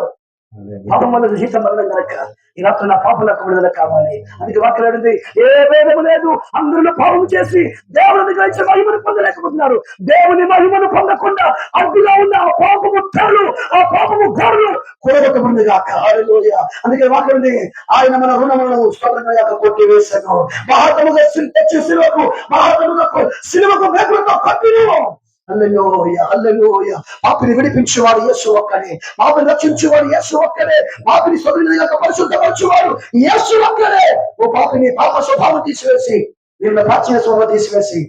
పాపం వల్ల జీవితం మరణం కనుక ఈ రాత్రి నా పాపలకు విడుదల కావాలి. అందుకే వాక్యం అడిగింది, ఏ భేదము లేదు, అందరిలో పాపం చేసి దేవుని గ్రహించిన మహిమను పొందలేకపోతున్నారు. దేవుని మహిమను పొందకుండా అడ్డుగా ఉన్న ఆ పాపము తెరలు, ఆ పాపము గోడలు కూడగొట్టబడింది గాక. హల్లెలూయా. అందుకే వాక్యం ఉంది, ఆయన మన రుణములను స్తోత్రంగా కొట్టి వేశాను, మహాత్ముగా తెచ్చి సిలువకు, మహాత్ముగా సిలువకు వేగులతో కట్టిను. హల్లెలూయా. హల్లెలూయా. పాపిని విడిపించేవాడు యేసు ఒక్కడే, పాపిని రక్షించేవాడు యేసు ఒక్కడే, పాపిని స్వతంత్రంగా పరిశుద్ధపరచేవాడు యేసు ఒక్కడే. ఓ పాపిని పాప స్వభావం తీసివేసి, నిన్న ప్రాచీన స్వభావం తీసివేసి